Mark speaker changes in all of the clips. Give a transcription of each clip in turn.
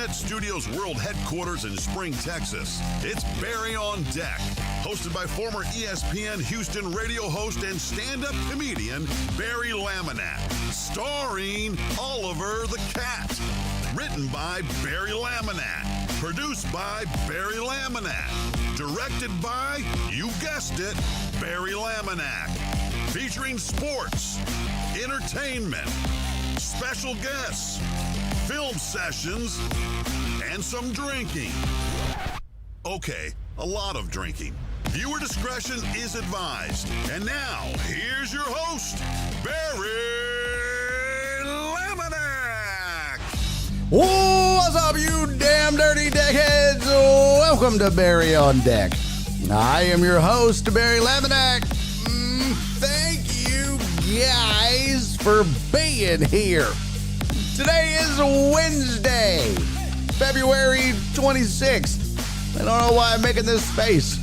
Speaker 1: Gannett Studios World Headquarters in Spring, Texas, it's Barry on Deck, hosted by former ESPN Houston radio host and stand-up comedian Barry Laminack, starring Oliver the Cat. Written by Barry Laminack, produced by Barry Laminack, directed by, you guessed it, Barry Laminack, featuring sports, entertainment, special guests, film sessions, and some drinking. Okay, a lot of drinking. Viewer discretion is advised. And now, here's your host, Barry Laminack.
Speaker 2: What's up, you damn dirty deckheads? Welcome to Barry on Deck. I am your host, Barry Laminack. Thank you guys for being here. Today is Wednesday, February 26th. I don't know why I'm making this space.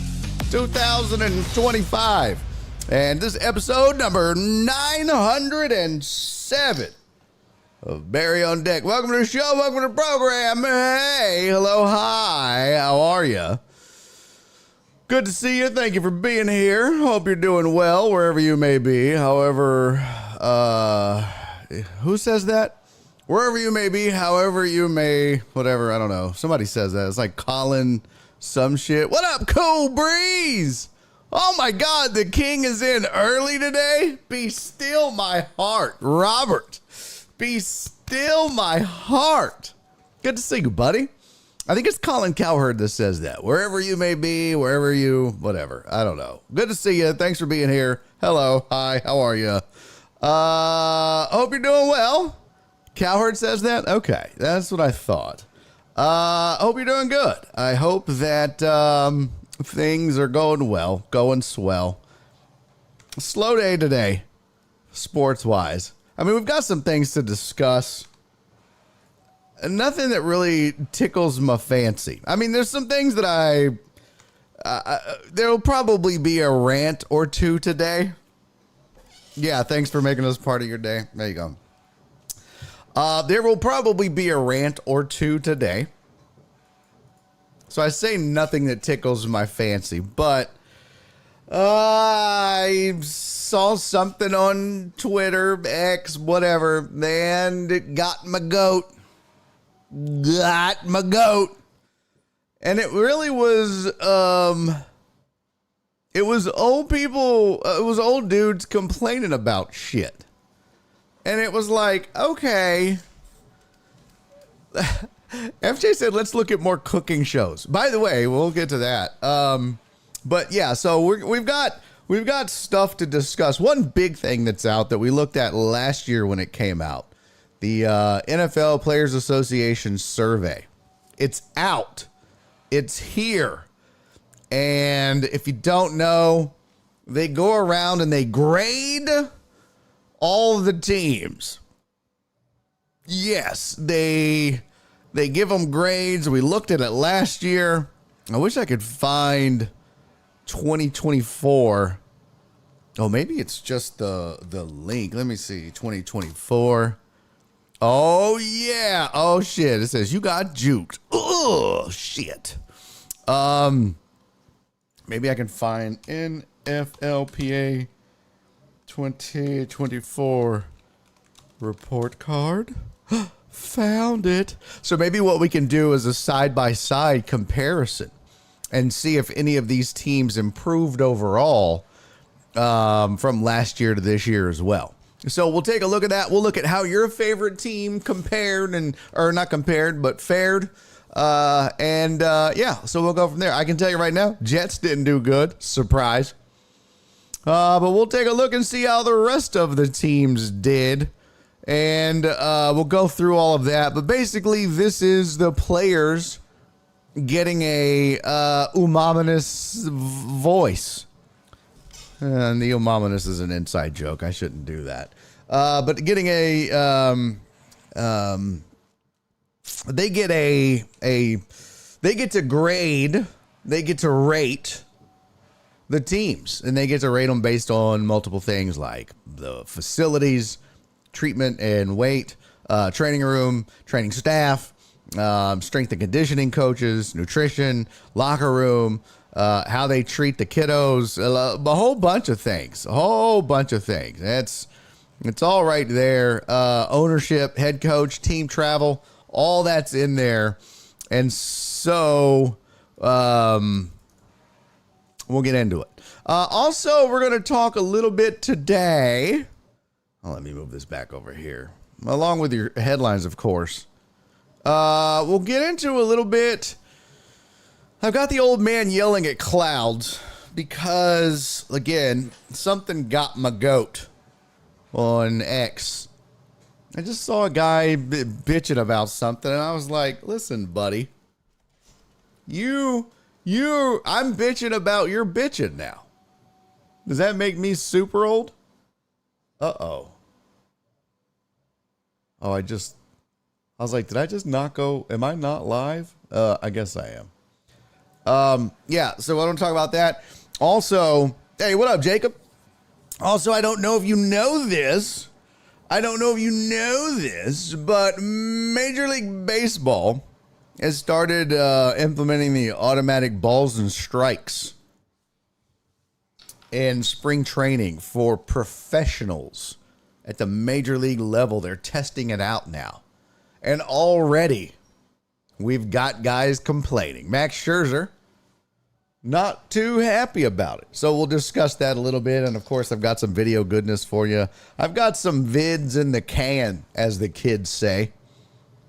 Speaker 2: 2025. And this is episode number 907 of Barry on Deck. Welcome to the show. Welcome to the program. Hey, hello, hi. How are you? Good to see you. Thank you for being here. Hope you're doing well wherever you may be. However, who says that? Wherever you may be, however you may, whatever, I don't know. Somebody says that. It's like Colin some shit. What up, Cool Breeze? Oh my God, the king is in early today. Be still my heart. Robert, be still my heart. Good to see you, buddy. I think it's Colin Cowherd that says that. Wherever you may be, wherever you, whatever. I don't know. Good to see you. Thanks for being here. Hello. Hi. How are you? Hope you're doing well. Cowherd says that? Okay. That's what I thought. Hope you're doing good. I hope that things are going well, going swell. Slow day today, sports-wise. I mean, we've got some things to discuss. Nothing that really tickles my fancy. I mean, there's some things that there'll probably be a rant or two today. Yeah, thanks for making us part of your day. There you go. There will probably be a rant or two today. So I say nothing that tickles my fancy, but I saw something on Twitter, X, whatever, and it got my goat. Got my goat. And it really was, it was old people, it was old dudes complaining about shit. And it was like, okay. FJ said, let's look at more cooking shows. By the way, we'll get to that. But yeah, so we've got stuff to discuss. One big thing that's out that we looked at last year when it came out, the NFL Players Association survey. It's out. It's here. And if you don't know, they go around and they grade all the teams. Yes, they give them grades. We looked at it last year. I wish I could find 2024. Oh, maybe it's just the link. Let me see. 2024. Oh, yeah. Oh, shit. It says you got juked. Oh, shit. Maybe I can find NFLPA 2024 report card. Found it. So maybe what we can do is a side-by-side comparison and see if any of these teams improved overall from last year to this year as well. So we'll take a look at that. We'll look at how your favorite team compared or not compared, but fared. Yeah, so we'll go from there. I can tell you right now, Jets didn't do good. Surprise. But we'll take a look and see how the rest of the teams did. And we'll go through all of that. But basically, this is the players getting a umaminis voice. And the umaminis is an inside joke. I shouldn't do that. But getting they get to grade, they get to rate the teams, and they get to rate them based on multiple things like the facilities, treatment and weight, training room, training staff, strength and conditioning coaches, nutrition, locker room, how they treat the kiddos, a whole bunch of things. It's all right there. Ownership, head coach, team travel, all that's in there. And so we'll get into it. Also, we're going to talk a little bit today. Oh, let me move this back over here. Along with your headlines, of course. We'll get into a little bit. I've got the old man yelling at clouds because, again, something got my goat on X. I just saw a guy bitching about something, and I was like, listen, buddy, I'm bitching about your bitching now. Does that make me super old? Uh-oh. Oh, I was like, did I just not go? Am I not live? I guess I am. Yeah, so I don't talk about that. Also, hey, what up, Jacob? Also, I don't know if you know this. But Major League Baseball has started implementing the automatic balls and strikes in spring training for professionals at the major league level. They're testing it out now. And already we've got guys complaining. Max Scherzer, not too happy about it. So we'll discuss that a little bit. And of course, I've got some video goodness for you. I've got some vids in the can, as the kids say.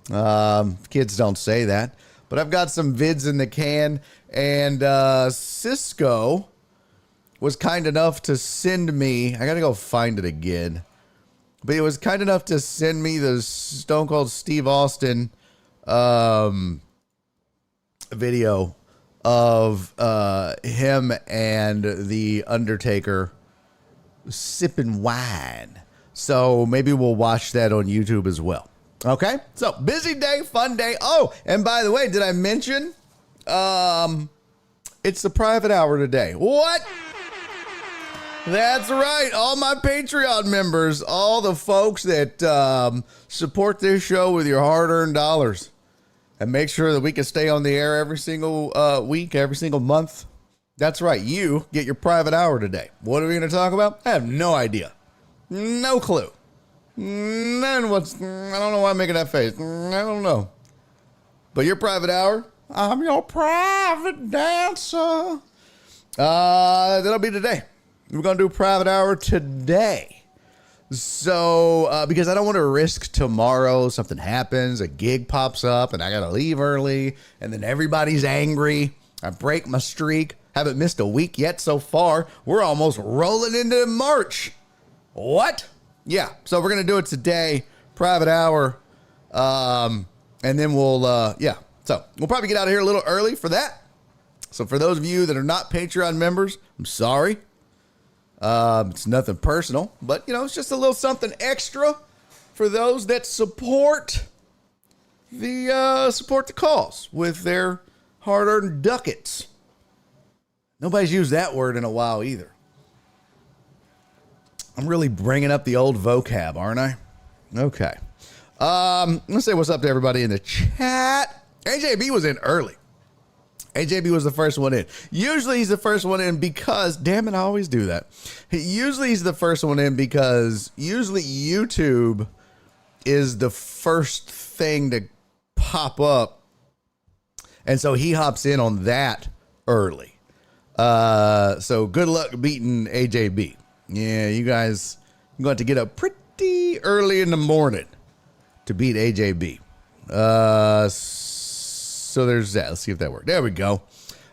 Speaker 2: Kids don't say that, but I've got some vids in the can. And Cisco was kind enough to send me, I got to go find it again. But he was kind enough to send me the Stone Cold Steve Austin video of him and the Undertaker sipping wine. So maybe we'll watch that on YouTube as well. Okay, so busy day, fun day. Oh, and by the way, did I mention it's the private hour today? What? That's right. All my Patreon members, all the folks that support this show with your hard-earned dollars and make sure that we can stay on the air every single week, every single month. That's right. You get your private hour today. What are we going to talk about? I have no idea. No clue. I don't know why I'm making that face. I don't know. But your private hour, I'm your private dancer. That'll be today. We're going to do a private hour today. So, because I don't want to risk tomorrow, something happens, a gig pops up, and I got to leave early, and then everybody's angry. I break my streak. Haven't missed a week yet so far. We're almost rolling into March. What? Yeah, so we're going to do it today, private hour, and then we'll probably get out of here a little early for that. So for those of you that are not Patreon members, I'm sorry. It's nothing personal, but, it's just a little something extra for those that support the cause with their hard-earned ducats. Nobody's used that word in a while either. I'm really bringing up the old vocab, aren't I? Okay. Let's say what's up to everybody in the chat. AJB was in early. AJB was the first one in. Usually he's the first one in because, damn it, I always do that. Usually he's the first one in because usually YouTube is the first thing to pop up. And so he hops in on that early. So good luck beating AJB. Yeah, you guys, you're going to get up pretty early in the morning to beat AJB. So there's that. Let's see if that worked. There we go.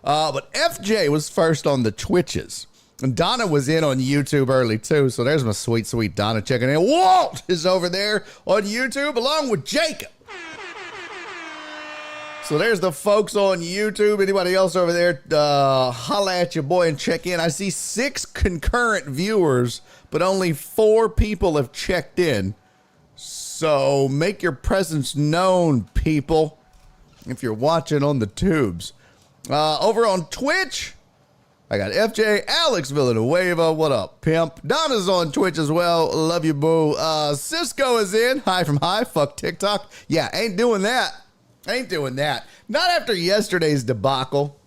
Speaker 2: But FJ was first on the Twitches. And Donna was in on YouTube early, too. So there's my sweet, sweet Donna checking in. Walt is over there on YouTube along with Jacob. So there's the folks on YouTube. Anybody else over there, holla at your boy and check in. I see 6 concurrent viewers, but only 4 people have checked in. So make your presence known, people, if you're watching on the tubes. Over on Twitch, I got FJ, Alex Villanueva. What up, pimp? Donna's on Twitch as well. Love you, boo. Cisco is in. Hi from high. Fuck TikTok. Yeah, ain't doing that. I ain't doing that. Not after yesterday's debacle.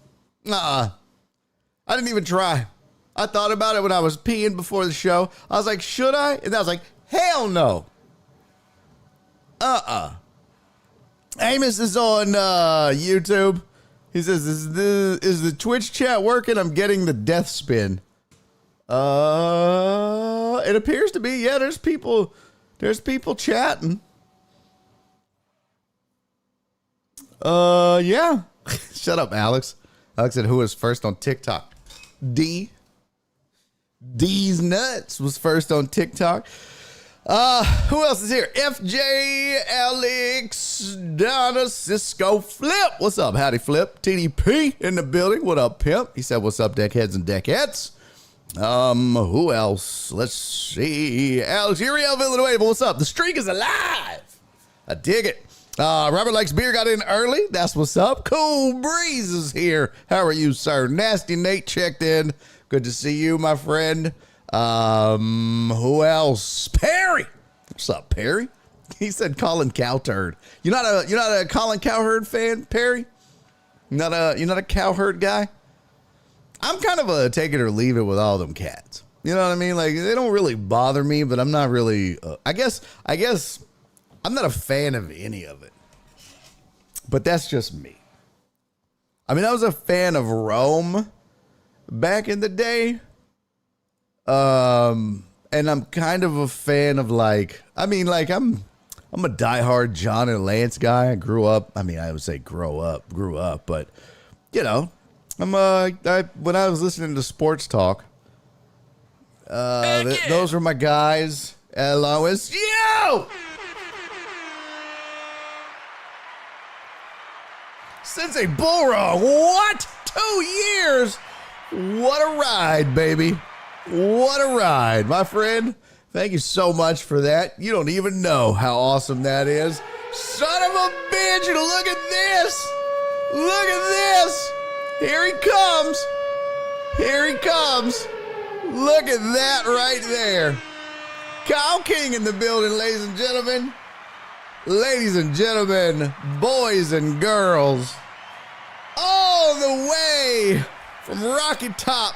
Speaker 2: I didn't even try. I thought about it when I was peeing before the show. I was like, should I? And I was like, hell no. Amos is on YouTube. He says, is the Twitch chat working? I'm getting the death spin. It appears to be. Yeah, there's people chatting. Yeah. Shut up, Alex. Alex said, who was first on TikTok? D's Nuts was first on TikTok. Who else is here? FJ, Alex, Donna, Cisco, Flip. What's up, howdy, Flip? TDP in the building. What up, pimp? He said, what's up, deckheads and deckettes? Who else? Let's see. Alex, Uriel Villanueva. What's up? The streak is alive. I dig it. Robert Likes Beer got in early. That's what's up. Cool Breeze is here. How are you, sir? Nasty Nate checked in. Good to see you, my friend. Who else? Perry. What's up, Perry? He said Colin Cowherd. You're not a Colin Cowherd fan, Perry? You're not a Cowherd guy? I'm kind of a take it or leave it with all them cats. You know what I mean? Like, they don't really bother me, but I'm not really, I guess I'm not a fan of any of it. But that's just me. I mean, I was a fan of Rome back in the day. And I'm kind of a fan of I'm a diehard John and Lance guy. I grew up, I would say grew up, but you know, when I was listening to sports talk, those were my guys, along with you. Sensei Bullrog, what? 2 years? What a ride, baby. What a ride, my friend. Thank you so much for that. You don't even know how awesome that is. Son of a bitch, look at this. Look at this. Here he comes. Here he comes. Look at that right there. Kyle King in the building, ladies and gentlemen. Ladies and gentlemen, boys and girls, all the way from Rocky Top.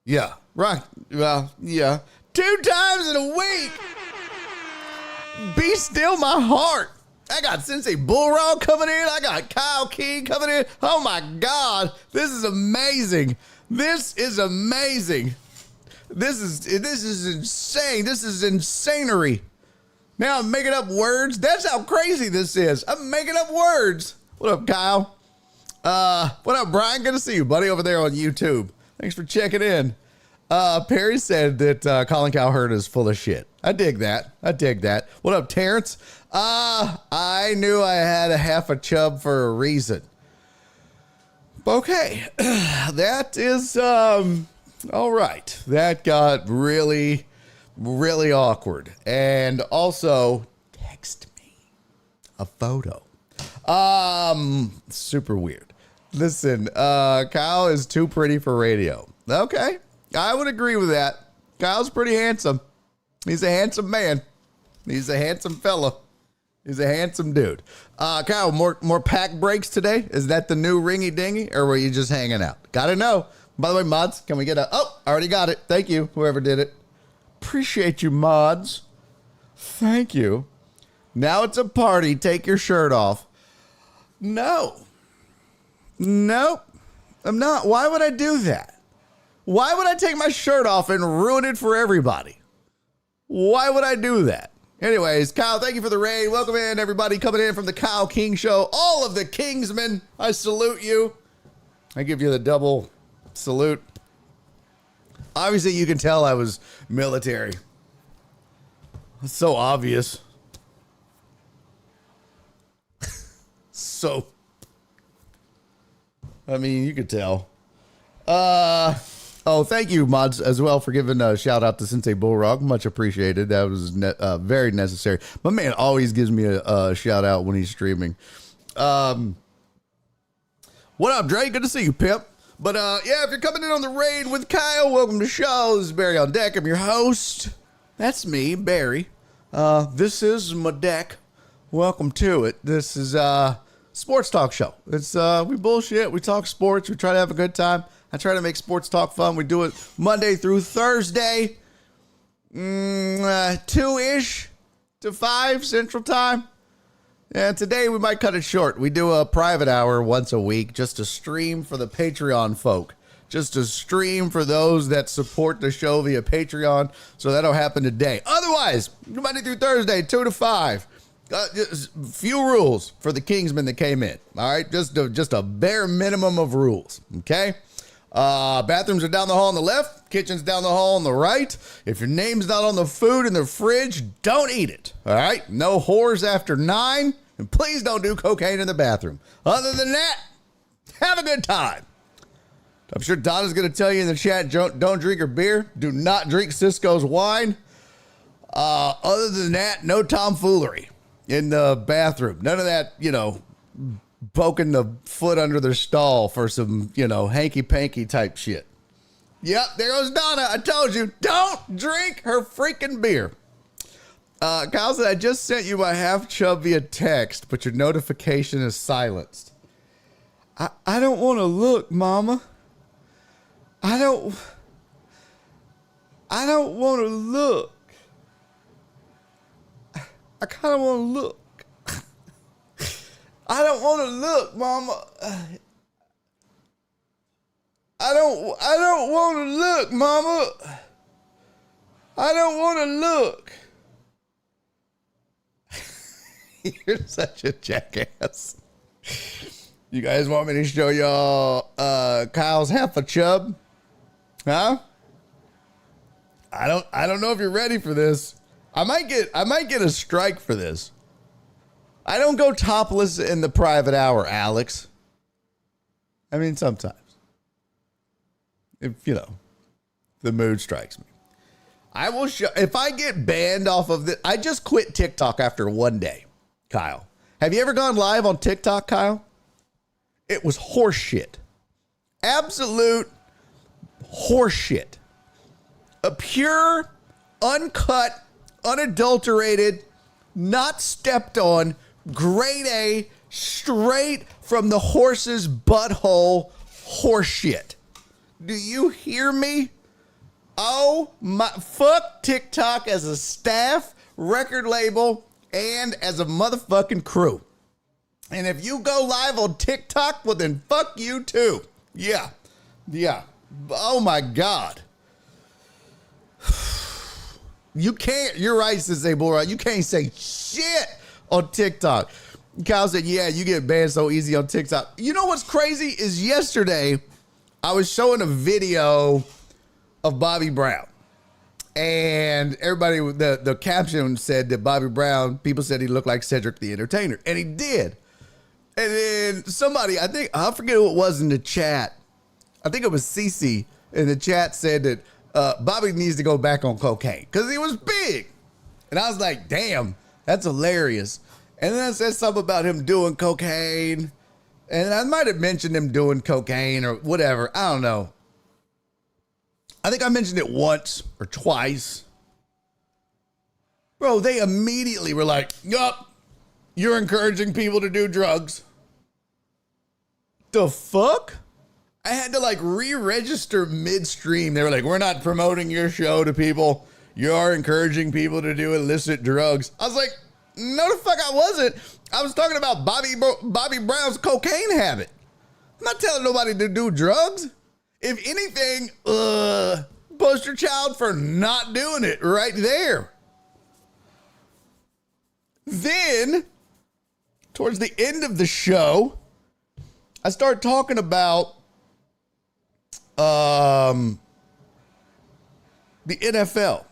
Speaker 2: Yeah, yeah. 2 times in a week. Be still my heart. I got Sensei Bullrog coming in. I got Kyle King coming in. Oh my God, this is amazing. This is amazing. This is insane. This is insanery. Now I'm making up words. That's how crazy this is. I'm making up words. What up, Kyle? What up, Brian? Good to see you, buddy, over there on YouTube. Thanks for checking in. Perry said that Colin Cowherd is full of shit. I dig that. What up, Terrence? I knew I had a half a chub for a reason. Okay. That is, all right. That got really, really awkward. And also, text me a photo. Super weird. Listen, Kyle is too pretty for radio. Okay. I would agree with that. Kyle's pretty handsome. He's a handsome man. He's a handsome fella. He's a handsome dude. Kyle, more pack breaks today? Is that the new ringy dingy, or were you just hanging out? Gotta know. By the way, mods, can we get I already got it. Thank you, whoever did it. Appreciate you, mods. Thank you. Now it's a party. Take your shirt off. No. Nope. I'm not. Why would I do that? Why would I take my shirt off and ruin it for everybody? Why would I do that? Anyways, Kyle, thank you for the raid. Welcome in, everybody coming in from the Kyle King Show. All of the Kingsmen, I salute you. I give you the double salute. Obviously, you can tell I was military. It's so obvious. You could tell. Thank you, mods, as well, for giving a shout out to Sensei Bullrog. Much appreciated. That was very necessary. My man always gives me a shout out when he's streaming. What up, Dre? Good to see you, pimp. But if you're coming in on the raid with Kyle, welcome to the show. This is Barry on Deck. I'm your host. That's me, Barry. This is my deck. Welcome to it. This is sports talk show. It's we bullshit. We talk sports. We try to have a good time. I try to make sports talk fun. We do it Monday through Thursday, 2-ish to 5 Central Time. And today we might cut it short. We do a private hour once a week just to stream for the Patreon folk. Just to stream for those that support the show via Patreon. So that'll happen today. Otherwise, Monday through Thursday, 2 to 5. Few rules for the Kingsmen that came in. All right, just a bare minimum of rules. Okay, bathrooms are down the hall on the left, kitchen's down the hall on the right. If your name's not on the food in the fridge, don't eat it. All right, no whores after 9, and please don't do cocaine in the bathroom. Other than that, have a good time. I'm sure Donna's going to tell you in the chat, don't drink her beer. Do not drink Cisco's wine. Other than that, no tomfoolery in the bathroom. None of that, poking the foot under their stall for some, hanky-panky type shit. Yep, there goes Donna. I told you, don't drink her freaking beer. Kyle said, I just sent you my half chub via text, but your notification is silenced. I don't want to look, Mama. I don't want to look. I kind of want to look. I don't want to look, Mama. I don't want to look, Mama. I don't want to look. You're such a jackass. You guys want me to show y'all Kyle's half a chub? Huh? I don't know if you're ready for this. I might get a strike for this. I don't go topless in the private hour, Alex. I mean, sometimes. If, the mood strikes me. I will show, if I get banned off of this, I just quit TikTok after one day, Kyle. Have you ever gone live on TikTok, Kyle? It was horseshit. Absolute horseshit. A pure, uncut, unadulterated, not stepped on, grade A, straight from the horse's butthole horseshit. Do you hear me? Oh my, fuck TikTok as a staff, record label, and as a motherfucking crew. And if you go live on TikTok, well then fuck you too. Yeah. Oh my God. You can't, you're right, Disabled, right? You can't say shit on TikTok. Kyle said, yeah, you get banned so easy on TikTok. You know what's crazy is yesterday I was showing a video of Bobby Brown. And everybody, the caption said that Bobby Brown, people said he looked like Cedric the Entertainer. And he did. And then somebody, I forget who it was in the chat. I think it was Cece in the chat said that Bobby needs to go back on cocaine because he was big. And I was like, damn, that's hilarious. And then I said something about him doing cocaine. And I might have mentioned him doing cocaine or whatever. I don't know. I think I mentioned it once or twice. Bro, they immediately were like, yup, you're encouraging people to do drugs. The fuck? I had to re-register midstream. They were like, we're not promoting your show to people. You are encouraging people to do illicit drugs. I was like, no the fuck I wasn't. I was talking about Bobby Brown's cocaine habit. I'm not telling nobody to do drugs. If anything, poster child for not doing it right there. Then, towards the end of the show, I start talking about the NFL.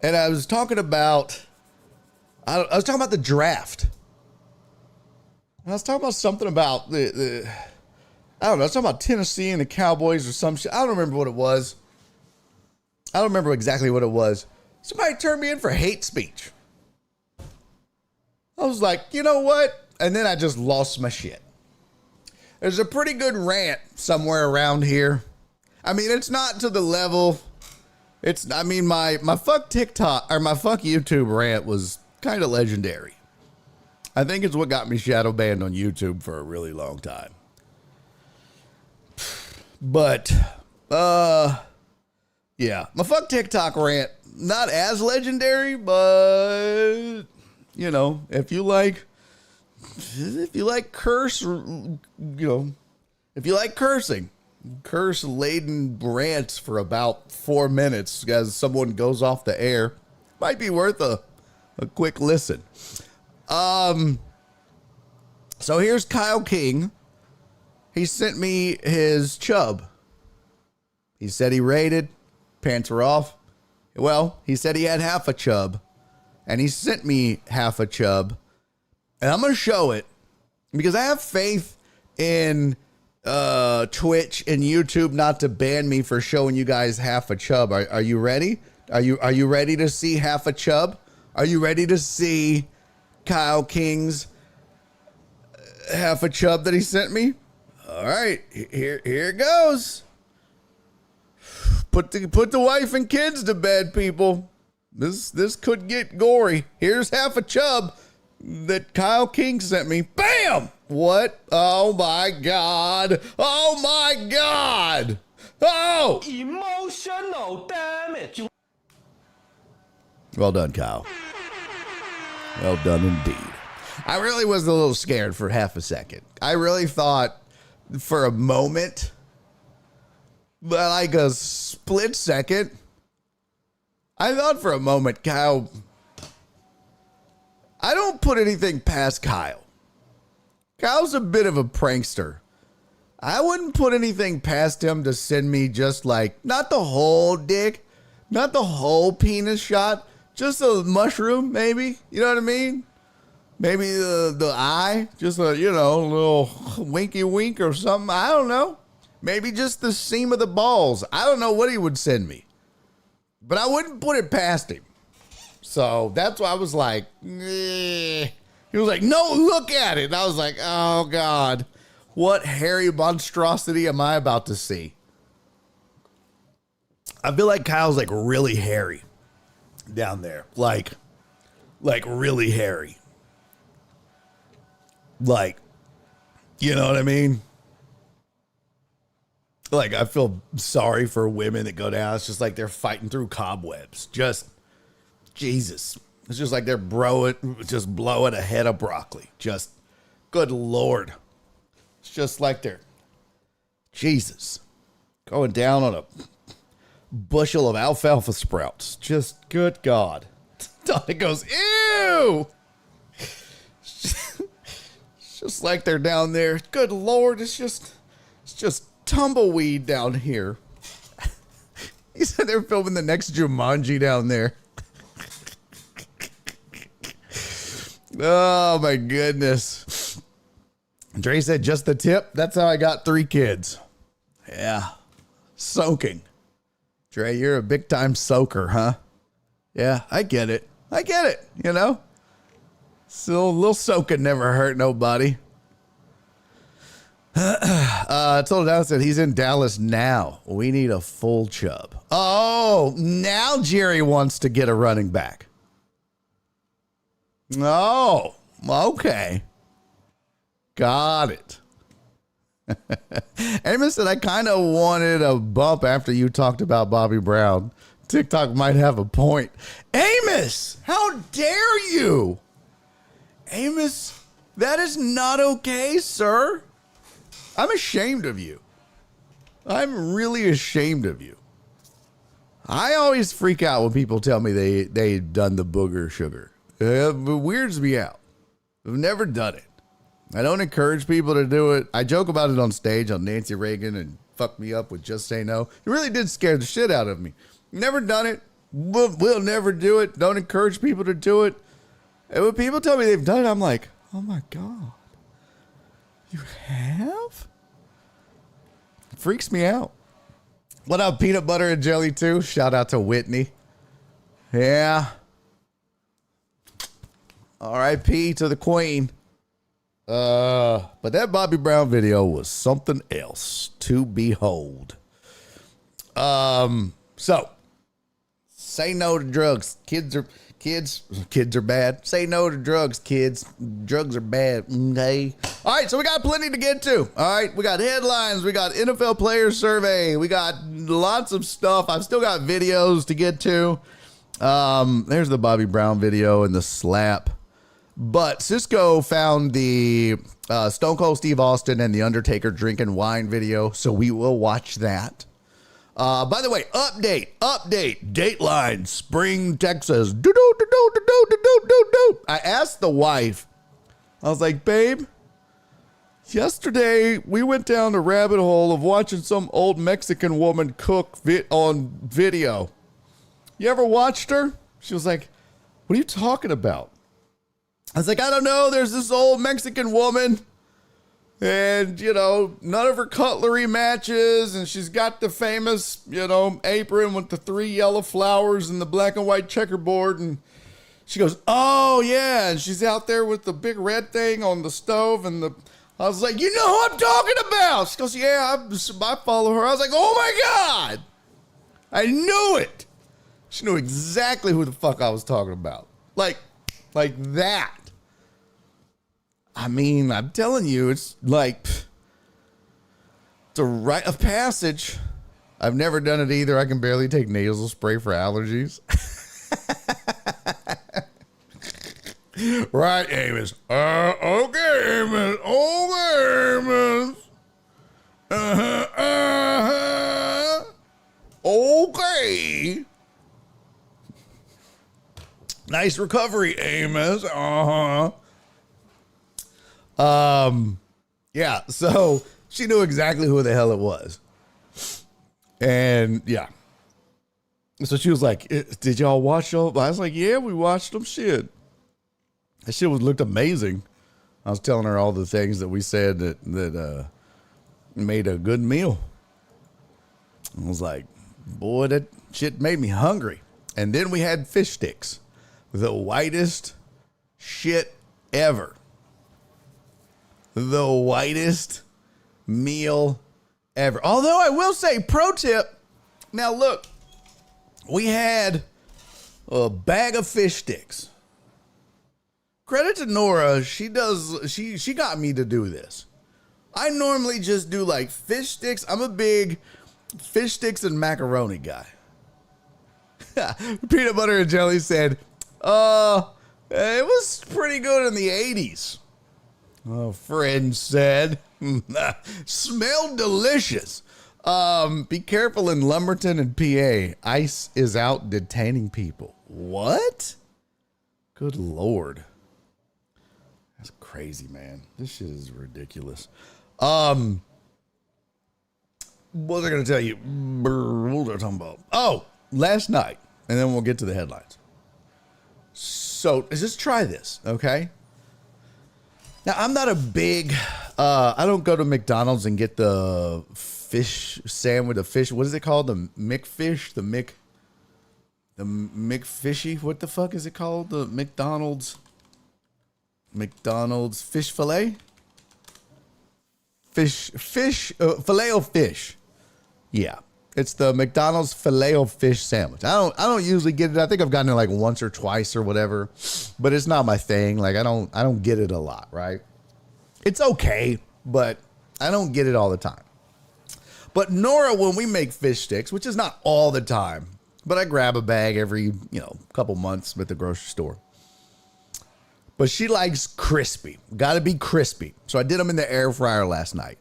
Speaker 2: And I was talking about the draft. And I was talking about something about I don't know. I was talking about Tennessee and the Cowboys or some shit. I don't remember what it was. I don't remember exactly what it was. Somebody turned me in for hate speech. I was like, you know what? And then I just lost my shit. There's a pretty good rant somewhere around here. I mean, it's not to the level. My fuck TikTok or my fuck YouTube rant was kind of legendary. I think it's what got me shadow banned on YouTube for a really long time. But, yeah, my fuck TikTok rant, not as legendary, but, you know, if you like curse, you know, if you like cursing, curse-laden rants for about 4 minutes as someone goes off the air, might be worth a quick listen. So here's Kyle King. He sent me his chub. He said he rated, pants were off. Well, he said he had half a chub, and he sent me half a chub, and I'm going to show it because I have faith in Twitch and YouTube not to ban me for showing you guys half a chub. Are you ready? Are you ready to see half a chub? Are you ready to see Kyle King's half a chub that he sent me? All right, here it goes. Put the wife and kids to bed, people. This could get gory. Here's half a chub that Kyle King sent me. Bam! What? Oh my God. Oh my God. Oh!
Speaker 3: Emotional damage.
Speaker 2: Well done, Kyle. Well done indeed. I really was a little scared for half a second. I really thought for a moment, but like a split second, I thought for a moment, Kyle, I don't put anything past Kyle. Kyle's a bit of a prankster. I wouldn't put anything past him to send me just like, not the whole dick, not the whole penis shot, just a mushroom, maybe. You know what I mean? Maybe the eye, just a, you know, a little winky wink or something. I don't know. Maybe just the seam of the balls. I don't know what he would send me, but I wouldn't put it past him. So that's why I was like, eh. He was like, no, look at it. And I was like, oh God, what hairy monstrosity am I about to see? I feel like Kyle's like really hairy down there. Like really hairy. Like, you know what I mean? Like, I feel sorry for women that go down. It's just like they're fighting through cobwebs. Just, Jesus. It's just like they're blowing a head of broccoli. Just, good Lord. It's just like they're, Jesus, going down on a bushel of alfalfa sprouts. Just, good God. It goes, ew. It's just like they're down there. Good Lord, it's just tumbleweed down here. He said they're filming the next Jumanji down there. Oh my goodness. Dre said just the tip. That's how I got 3 kids. Yeah. Soaking. Dre, you're a big time soaker, huh? Yeah, I get it. You know? So a little soaking never hurt nobody. I told Dallas that he's in Dallas now. We need a full chub. Oh, now Jerry wants to get a running back. Oh, okay. Got it. Amos said, I kind of wanted a bump after you talked about Bobby Brown. TikTok might have a point. Amos, how dare you? Amos, that is not okay, sir. I'm ashamed of you. I'm really ashamed of you. I always freak out when people tell me they've done the booger sugar. It weirds me out. I've never done it. I don't encourage people to do it. I joke about it on stage on Nancy Reagan and fuck me up with Just Say No. It really did scare the shit out of me. Never done it. We'll never do it. Don't encourage people to do it. And when people tell me they've done it, I'm like, oh my God. You have? It freaks me out. What up, peanut butter and jelly too? Shout out to Whitney. Yeah. R.I.P. to the Queen. But that Bobby Brown video was something else to behold. So say no to drugs. Kids Kids are bad. Say no to drugs, kids. Drugs are bad. Okay. All right, so we got plenty to get to. All right, we got headlines. We got NFL Player Survey. We got lots of stuff. I've still got videos to get to. There's the Bobby Brown video and the slap. But Cisco found the Stone Cold Steve Austin and The Undertaker drinking wine video, so we will watch that. By the way, update, Dateline, Spring, Texas. I asked the wife, I was like, babe, yesterday we went down the rabbit hole of watching some old Mexican woman cook on video. You ever watched her? She was like, what are you talking about? I was like, I don't know. There's this old Mexican woman. And, you know, none of her cutlery matches. And she's got the famous, you know, apron with the 3 yellow flowers and the black and white checkerboard. And she goes, oh, yeah. And she's out there with the big red thing on the stove. And I was like, you know who I'm talking about. She goes, yeah, I follow her. I was like, oh, my God. I knew it. She knew exactly who the fuck I was talking about. Like that. I mean, I'm telling you, it's like, it's a rite of passage. I've never done it either. I can barely take nasal spray for allergies. Right, Amos. Okay, Amos. Okay, Amos. Okay. Nice recovery, Amos. Yeah, so she knew exactly who the hell it was. And yeah. So she was like, did y'all watch them? I was like, yeah, we watched them. Shit. That shit looked amazing. I was telling her all the things that we said that made a good meal. I was like, boy, that shit made me hungry. And then we had fish sticks. The whitest shit ever. The whitest meal ever. Although I will say, pro tip. Now look, we had a bag of fish sticks. Credit to Nora. She got me to do this. I normally just do like fish sticks. I'm a big fish sticks and macaroni guy. Peanut Butter and Jelly said, it was pretty good in the 80s. A friend said, smelled delicious. Be careful in Lumberton and PA. ICE is out detaining people. What? Good Lord. That's crazy, man. This shit is ridiculous. What was I going to tell you? What was I talking about? Oh, last night. And then we'll get to the headlines. So just try this, okay? Now, I'm not a big, I don't go to McDonald's and get the fish sandwich, the fish, what is it called? The McFish, the McFishy, what the fuck is it called? The McDonald's fish fillet? Filet-O-Fish. Yeah. It's the McDonald's Filet-O-Fish sandwich. I don't usually get it. I think I've gotten it like once or twice or whatever, but it's not my thing. Like I don't get it a lot, right? It's okay, but I don't get it all the time. But Nora, when we make fish sticks, which is not all the time, but I grab a bag every, couple months at the grocery store. But she likes crispy. Got to be crispy. So I did them in the air fryer last night.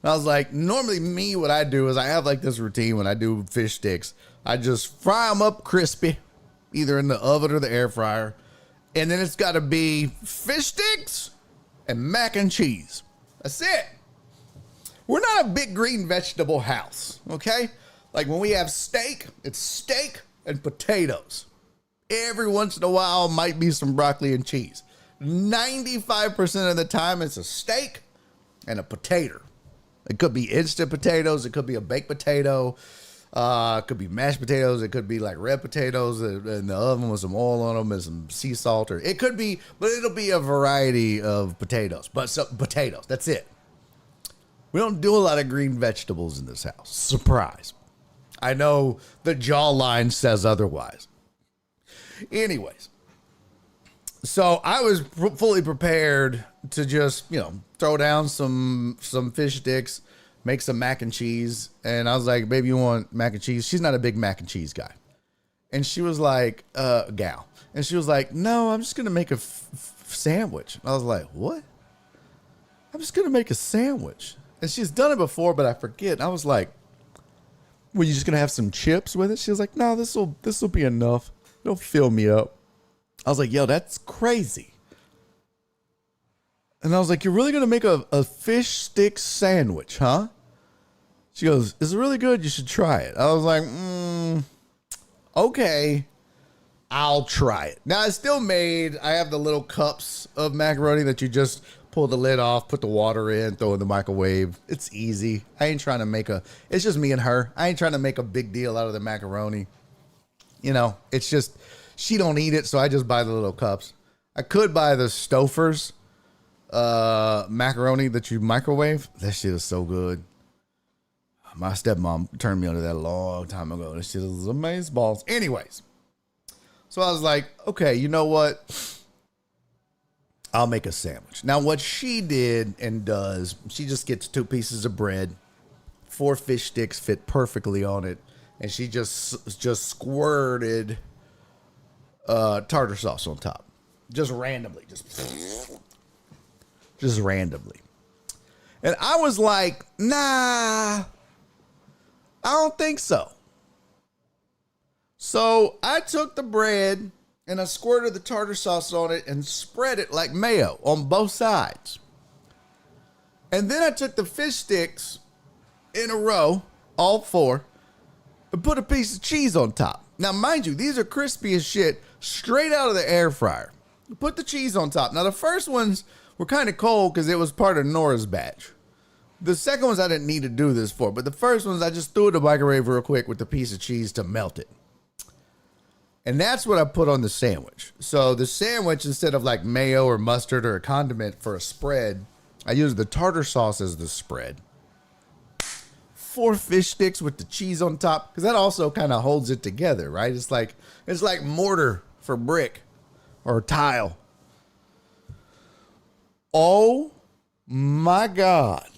Speaker 2: And I was like, normally what I do is I have like this routine when I do fish sticks. I just fry them up crispy, either in the oven or the air fryer. And then it's got to be fish sticks and mac and cheese. That's it. We're not a big green vegetable house, okay? Like when we have steak, it's steak and potatoes. Every once in a while might be some broccoli and cheese. 95% of the time it's a steak and a potato. It could be instant potatoes. It could be a baked potato. It could be mashed potatoes. It could be like red potatoes in the oven with some oil on them and some sea salt. Or it could be, but it'll be a variety of potatoes. But potatoes, that's it. We don't do a lot of green vegetables in this house. Surprise. I know the jawline says otherwise. Anyways, So I was fully prepared to just, throw down some fish sticks, make some mac and cheese. And I was like, baby, you want mac and cheese? She's not a big mac and cheese guy. And she was like, gal. And she was like, no, I'm just going to make a sandwich. I was like, what? I'm just going to make a sandwich. And she's done it before, but I forget. I was like, were you just going to have some chips with it? She was like, no, this will be enough. It'll fill me up. I was like, yo, that's crazy. And I was like, you're really going to make a fish stick sandwich, huh? She goes, it's really good. You should try it. I was like, okay, I'll try it. Now, I have the little cups of macaroni that you just pull the lid off, put the water in, throw in the microwave. It's easy. I ain't trying to it's just me and her. I ain't trying to make a big deal out of the macaroni. It's just, she don't eat it, so I just buy the little cups. I could buy the Stouffer's macaroni that you microwave. That shit is so good. My stepmom turned me onto that a long time ago. This shit is amazing balls. Anyways, so I was like, okay, you know what? I'll make a sandwich. Now, what she did and does, she just gets 2 pieces of bread, 4 fish sticks fit perfectly on it, and she just squirted tartar sauce on top, just randomly, just randomly. And I was like, nah, I don't think so. So I took the bread and I squirted the tartar sauce on it and spread it like mayo on both sides. And then I took the fish sticks in a row, all 4, and put a piece of cheese on top. Now, mind you, these are crispy as shit, straight out of the air fryer. Put the cheese on top. Now, the first ones were kind of cold because it was part of Nora's batch. The second ones I didn't need to do this for, but the first ones I just threw in the microwave real quick with the piece of cheese to melt it. And that's what I put on the sandwich. So the sandwich, instead of like mayo or mustard or a condiment for a spread, I used the tartar sauce as the spread. 4 fish sticks with the cheese on top, because that also kind of holds it together, right? It's like mortar for brick or tile. Oh my God.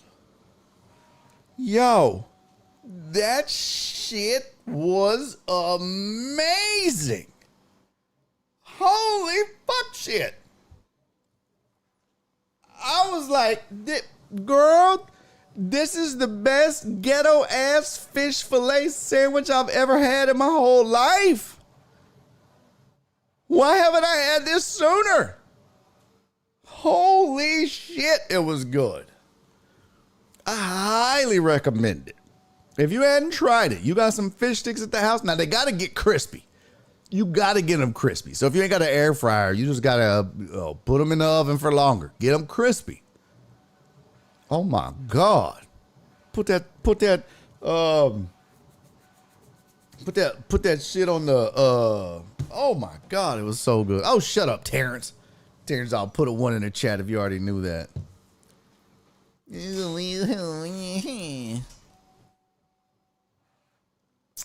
Speaker 2: Yo, that shit was amazing. Holy fuck shit. I was like, girl, this is the best ghetto ass fish fillet sandwich I've ever had in my whole life. Why haven't I had this sooner? Holy shit, it was good. I highly recommend it. If you hadn't tried it, you got some fish sticks at the house. Now, they got to get crispy. You got to get them crispy. So if you ain't got an air fryer, you just got to put them in the oven for longer. Get them crispy. Oh, my God. Put that shit on the, oh, my God. It was so good. Oh, shut up, Terrence. Terrence, I'll put a 1 in the chat if you already knew that.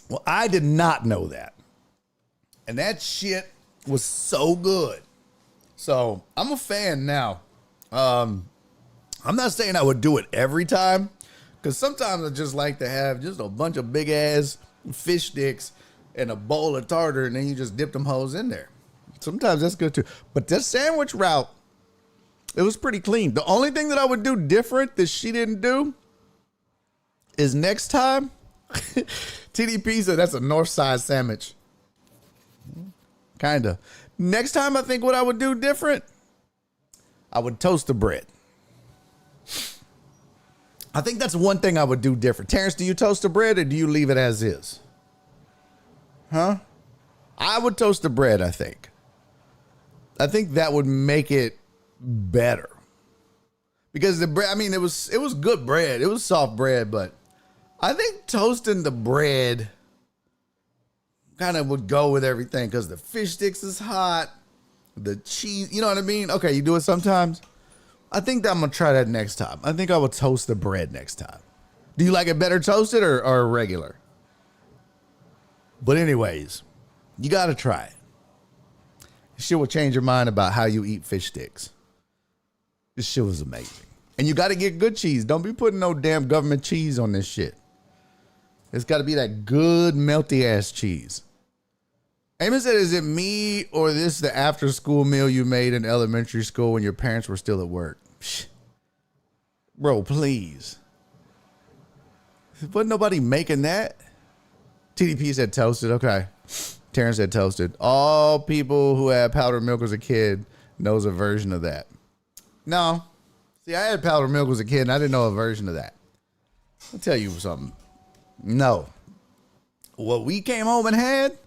Speaker 2: Well, I did not know that. And that shit was so good. So I'm a fan now. I'm not saying I would do it every time, because sometimes I just like to have just a bunch of big ass fish sticks and a bowl of tartar, and then you just dip them hoes in there. Sometimes that's good too. But this sandwich route, it was pretty clean. The only thing that I would do different that she didn't do is next time, TDP said that's a north side sandwich. Kinda. Next time, I think what I would do different, I would toast the bread. I think that's one thing I would do different. Terrence, do you toast the bread or do you leave it as is? Huh? I would toast the bread, I think. I think that would make it better. Because the bread, I mean, it was good bread. It was soft bread, but I think toasting the bread kind of would go with everything, because the fish sticks is hot, the cheese, you know what I mean? Okay, you do it sometimes. I think that I'm going to try that next time. I think I will toast the bread next time. Do you like it better toasted or regular? But anyways, you got to try it. Shit will change your mind about how you eat fish sticks. This shit was amazing. And you got to get good cheese. Don't be putting no damn government cheese on this shit. It's got to be that good melty ass cheese. Amos said, is it me or this the after school meal you made in elementary school when your parents were still at work? Psh. Bro, please. Wasn't nobody making that? TDP said toasted. Okay. Terrence said toasted. All people who had powdered milk as a kid knows a version of that. No. See, I had powdered milk as a kid and I didn't know a version of that. I'll tell you something. No. What we came home and had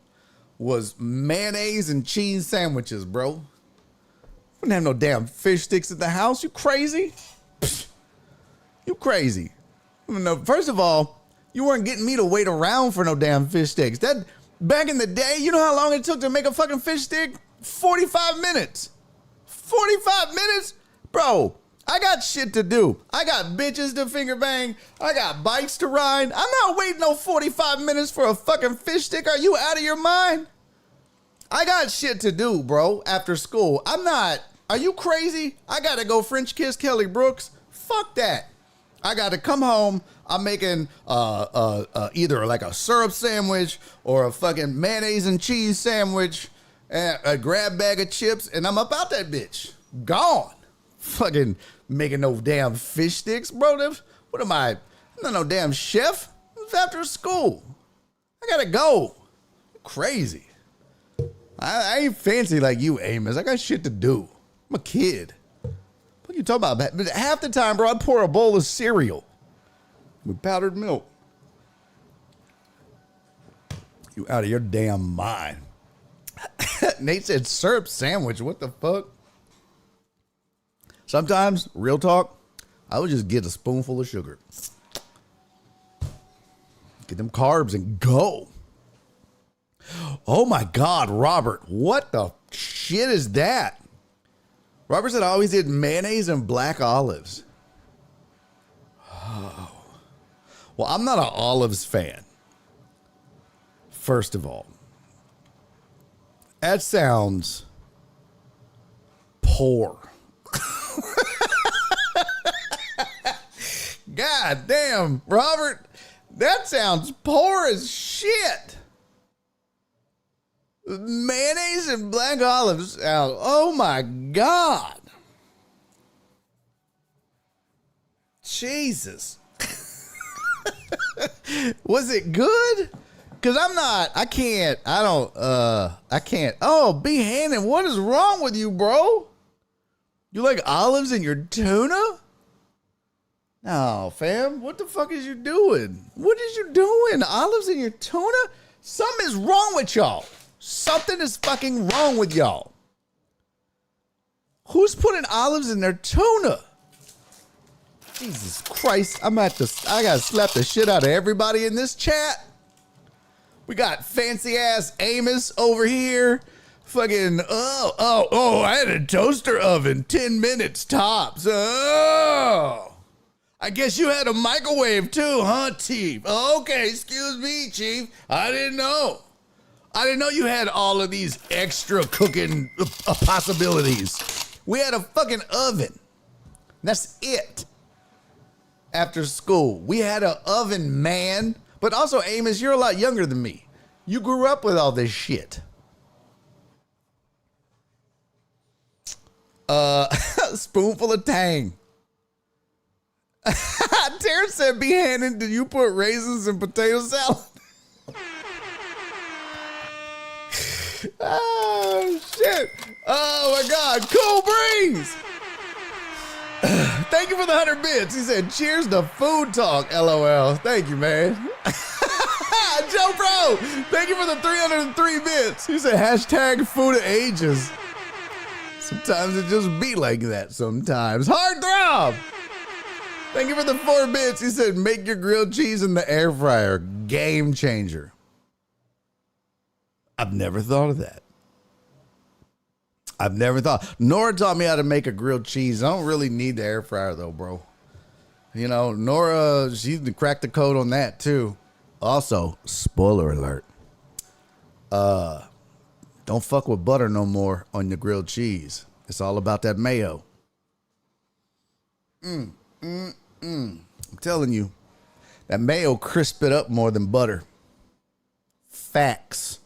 Speaker 2: was mayonnaise and cheese sandwiches, bro. We didn't have no damn fish sticks at the house. You crazy? Psh, you crazy. No, first of all, you weren't getting me to wait around for no damn fish sticks. That back in the day, you know how long it took to make a fucking fish stick? 45 minutes. 45 minutes? Bro, I got shit to do. I got bitches to finger bang. I got bikes to ride. I'm not waiting no 45 minutes for a fucking fish stick. Are you out of your mind? I got shit to do, bro, after school. I'm not. Are you crazy? I got to go French kiss Kelly Brooks. Fuck that. I got to come home. I'm making either like a syrup sandwich or a fucking mayonnaise and cheese sandwich and a grab bag of chips, and I'm up out that bitch. Gone. Fucking making no damn fish sticks, bro. What am I? I'm not no damn chef. It's after school. I gotta go. Crazy. I ain't fancy like you, Amos. I got shit to do. I'm a kid. What are you talking about? But half the time, bro, I'd pour a bowl of cereal with powdered milk. You out of your damn mind. Nate said syrup sandwich. What the fuck? Sometimes, real talk, I would just get a spoonful of sugar. Get them carbs and go. Oh my God, Robert. What the shit is that? Robert said I always did mayonnaise and black olives. Oh. Well, I'm not an olives fan. First of all. That sounds poor. God damn, Robert, that sounds poor as shit. Mayonnaise and black olives. Oh my God. Jesus. Was it good? Cause I can't. Oh, B. Hannon, what is wrong with you, bro? You like olives in your tuna? No, fam. What the fuck is you doing? What is you doing? Olives in your tuna? Something is wrong with y'all. Something is fucking wrong with y'all. Who's putting olives in their tuna? Jesus Christ. I gotta slap the shit out of everybody in this chat. We got fancy ass Amos over here. Fucking, I had a toaster oven, 10 minutes tops. Oh, I guess you had a microwave too, huh, Chief? Okay, excuse me, Chief. I didn't know. I didn't know you had all of these extra cooking possibilities. We had a fucking oven. That's it. After school, we had an oven, man. But also, Amos, you're a lot younger than me. You grew up with all this shit. Spoonful of Tang. Terrence said, B. Hannon, did you put raisins in potato salad? Oh, shit. Oh, my God. Cool Breeze. Thank you for the 100 bits. He said, cheers to food talk, LOL. Thank you, man. Joe Pro, thank you for the 303 bits. He said, hashtag food of ages. Sometimes it just be like that sometimes. Hard throb. Thank you for the 4 bits. He said, make your grilled cheese in the air fryer. Game changer. I've never thought of that. I've never thought. Nora taught me how to make a grilled cheese. I don't really need the air fryer though, bro. You know, Nora, she cracked the code on that too. Also, spoiler alert. Don't fuck with butter no more on your grilled cheese. It's all about that mayo. I'm telling you, that mayo crisp it up more than butter. Facts.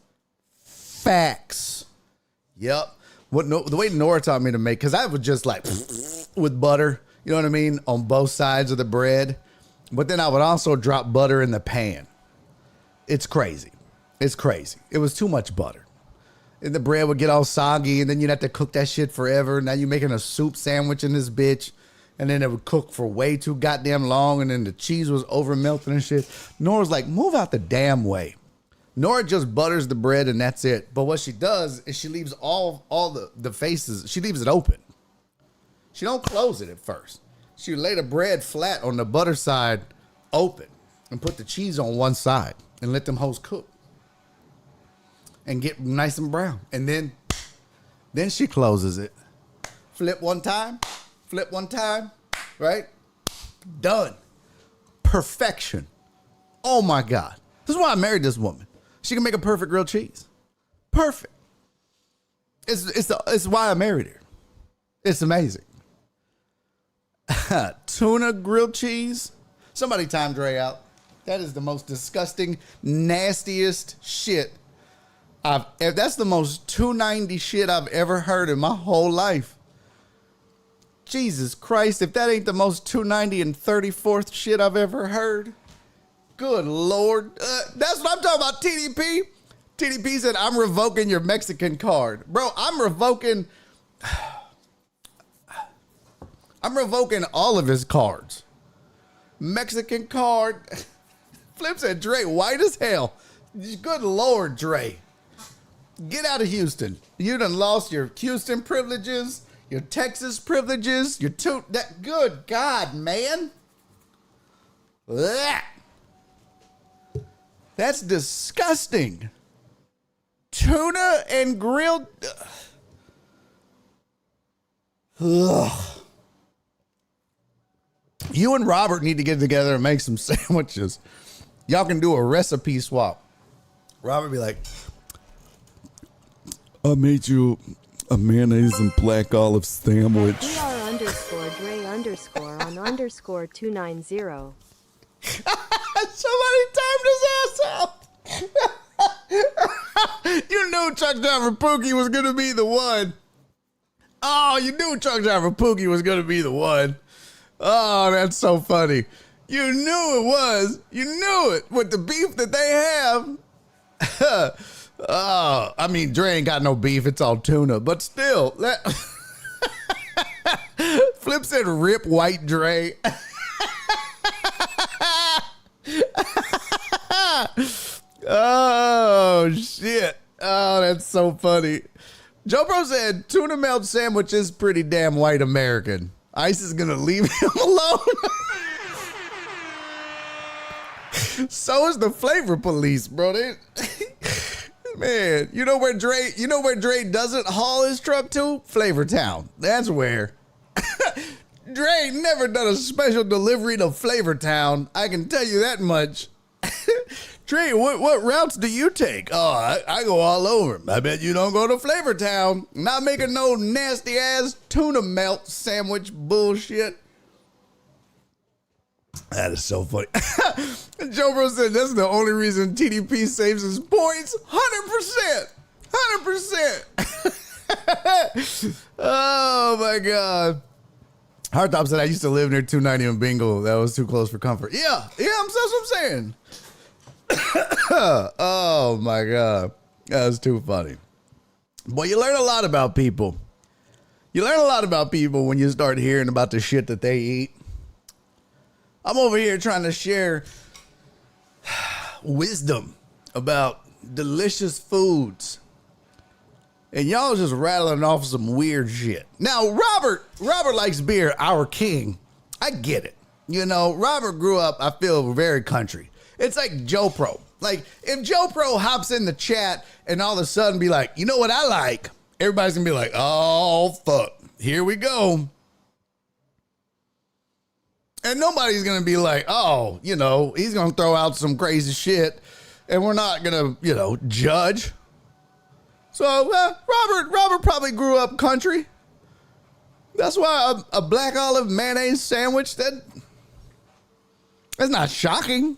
Speaker 2: Yep. The way Nora taught me to make, because I was just like with butter, you know what I mean, on both sides of the bread. But then I would also drop butter in the pan. It's crazy. It was too much butter. And the bread would get all soggy, and then you'd have to cook that shit forever. Now you're making a soup sandwich in this bitch, and then it would cook for way too goddamn long, and then the cheese was over melting and shit. Nora's like, move out the damn way. Nora just butters the bread, and that's it. But what she does is she leaves all the faces, she leaves it open. She don't close it at first. She lay the bread flat on the butter side open and put the cheese on one side and let them hoes cook and get nice and brown. And then she closes it. Flip one time, right? Done. Perfection. Oh my God. This is why I married this woman. She can make a perfect grilled cheese. Perfect. It's why I married her. It's amazing. Tuna grilled cheese. Somebody time Dre out. That is the most disgusting, nastiest shit that's the most 290 shit I've ever heard in my whole life. Jesus Christ, if that ain't the most 290 and 34th shit I've ever heard. Good Lord. That's what I'm talking about, TDP. TDP said, I'm revoking your Mexican card. Bro, I'm revoking all of his cards. Mexican card. Flip said, Dre, white as hell. Good Lord, Dre. Get out of Houston. You done lost your Houston privileges, your Texas privileges, good God, man. Blech. That's disgusting. Tuna and grilled. Ugh. You and Robert need to get together and make some sandwiches. Y'all can do a recipe swap. Robert be like, I made you a mayonnaise and black olive sandwich.
Speaker 4: DR_Dre_on_290.
Speaker 2: Somebody timed his ass out. You knew Truck Driver Pookie was going to be the one. Oh, you knew Truck Driver Pookie was going to be the one. Oh, that's so funny. You knew it was. You knew it with the beef that they have. Oh, I mean, Dre ain't got no beef. It's all tuna. But still, Flip said rip white Dre. Oh, shit. Oh, that's so funny. Joe Bro said tuna melt sandwich is pretty damn white American. Ice is going to leave him alone. So is the flavor police, bro. Man, you know where Dre doesn't haul his truck to? Flavortown. That's where. Dre ain't never done a special delivery to Flavortown. I can tell you that much. Dre, what routes do you take? Oh, I go all over. I bet you don't go to Flavortown. Not making no nasty ass tuna melt sandwich bullshit. That is so funny. Joe Bro said that's the only reason TDP saves his points. 100%. 100%. Oh my God. Hardtop said I used to live near 290 and Bingo. That was too close for comfort. Yeah, that's what I'm saying. Oh my God. That was too funny. Boy, you learn a lot about people. You learn a lot about people when you start hearing about the shit that they eat. I'm over here trying to share wisdom about delicious foods. And y'all just rattling off some weird shit. Now, Robert likes beer, our king. I get it. You know, Robert grew up, I feel, very country. It's like Joe Pro. Like, if Joe Pro hops in the chat and all of a sudden be like, you know what I like? Everybody's going to be like, oh, fuck. Here we go. And nobody's going to be like, oh, you know, he's going to throw out some crazy shit and we're not going to, you know, judge. So Robert probably grew up country. That's why a black olive mayonnaise sandwich, that's not shocking.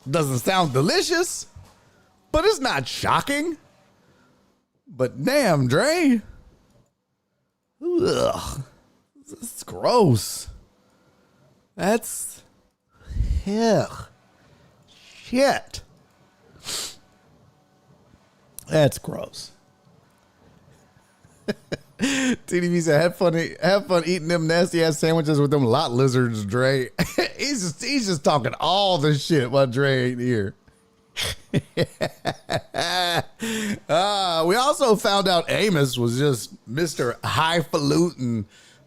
Speaker 2: Doesn't sound delicious, but it's not shocking. But damn, Dre. Ugh. It's gross. That's shit. That's gross. TDV said, have fun eating them nasty ass sandwiches with them lot lizards, Dre. he's just talking all the shit while Dre ain't here. We also found out Amos was just Mr. Highfalutin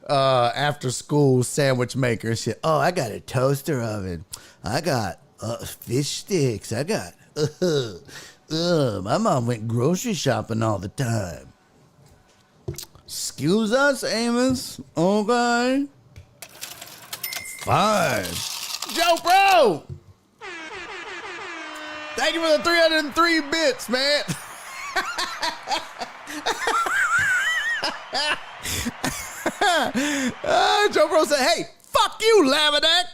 Speaker 2: after school sandwich maker and shit. Oh, I got a toaster oven. I got fish sticks. I got my mom went grocery shopping all the time. Excuse us, Amos. Okay. Fine. Joe Bro! Thank you for the 303 bits, man. Joe Bro said, hey, fuck you, Laminack.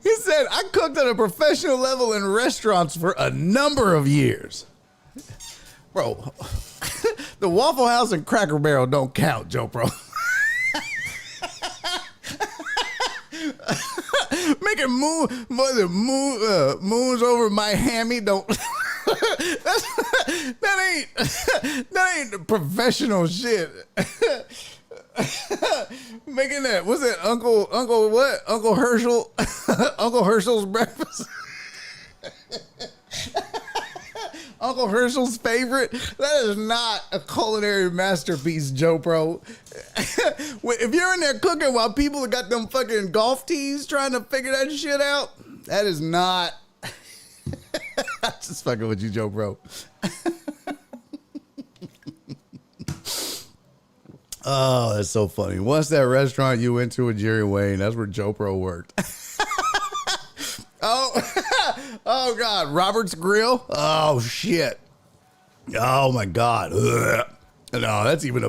Speaker 2: He said, I cooked at a professional level in restaurants for a number of years. Bro, the Waffle House and Cracker Barrel don't count, Joe Bro. Making moons over my hammy don't. that ain't professional shit. Making that, what's that, Uncle what? Uncle Herschel? Uncle Herschel's breakfast? Uncle Herschel's favorite? That is not a culinary masterpiece, Joe Pro. If you're in there cooking while people have got them fucking golf tees trying to figure that shit out, that is not. I'm just fucking with you, Joe Pro. Oh, that's so funny. What's that restaurant you went to with Jerry Wayne? That's where Joe Pro worked. Oh God, Robert's Grill. Oh shit. Oh my God. Ugh. No, that's Joe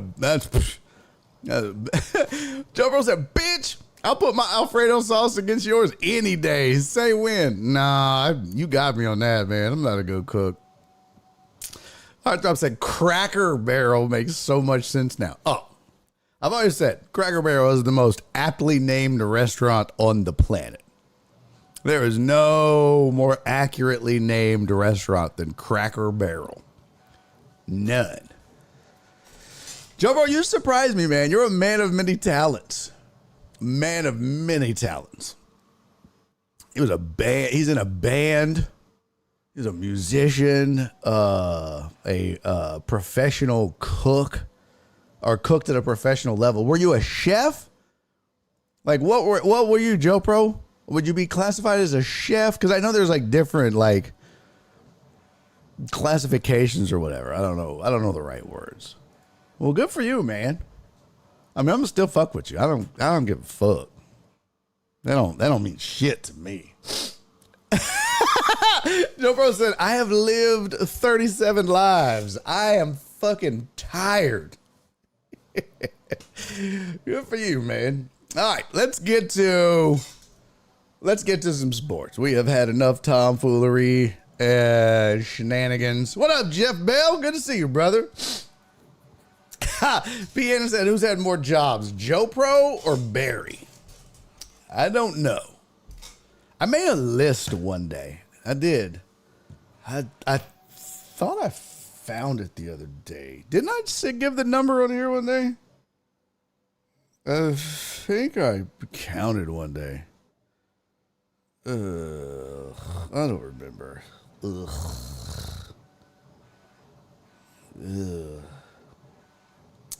Speaker 2: Bro said, bitch, I'll put my Alfredo sauce against yours any day. Say when. Nah, you got me on that, man. I'm not a good cook. Heartthrob said Cracker Barrel makes so much sense now. Oh, I've always said Cracker Barrel is the most aptly named restaurant on the planet. There is no more accurately named restaurant than Cracker Barrel. None. Joe Bro, you surprised me, man. You're a man of many talents. Man of many talents. He's in a band. He's a musician, a professional cook, or cooked at a professional level. Were you a chef? Like, what were you, Joe Pro? Would you be classified as a chef? Because I know there's like different like classifications or whatever. I don't know the right words. Well, good for you, man. I mean, I'm gonna still fuck with you. I don't give a fuck. That don't mean shit to me. Joe Bro said, I have lived 37 lives. I am fucking tired. Good for you, man. All right, let's get to some sports. We have had enough tomfoolery and shenanigans. What up, Jeff Bell? Good to see you, brother. P. Anderson said, who's had more jobs, Joe Pro or Barry? I don't know. I made a list one day. I did. I thought I found it the other day. Didn't I give the number on here one day? I think I counted one day. I don't remember. Ugh.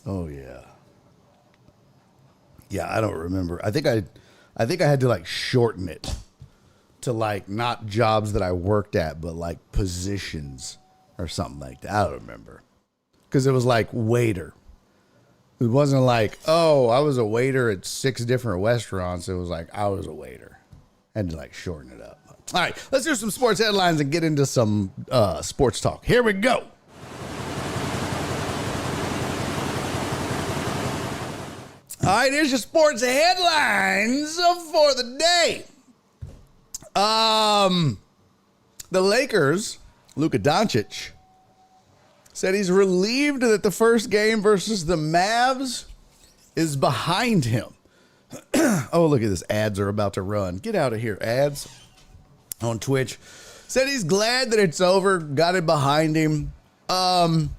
Speaker 2: Oh yeah. Yeah, I don't remember. I think I had to like shorten it to like not jobs that I worked at, but like positions or something like that. I don't remember. Because it was like waiter. It wasn't like, oh, I was a waiter at 6 different restaurants. It was like I was a waiter. I had to like shorten it up. All right, let's do some sports headlines and get into some sports talk. Here we go. All right, here's your sports headlines for the day. The Lakers, Luka Doncic, said he's relieved that the first game versus the Mavs is behind him. Oh, look at this. Ads are about to run. Get out of here, ads. On Twitch. Said he's glad that it's over. Got it behind him. I'm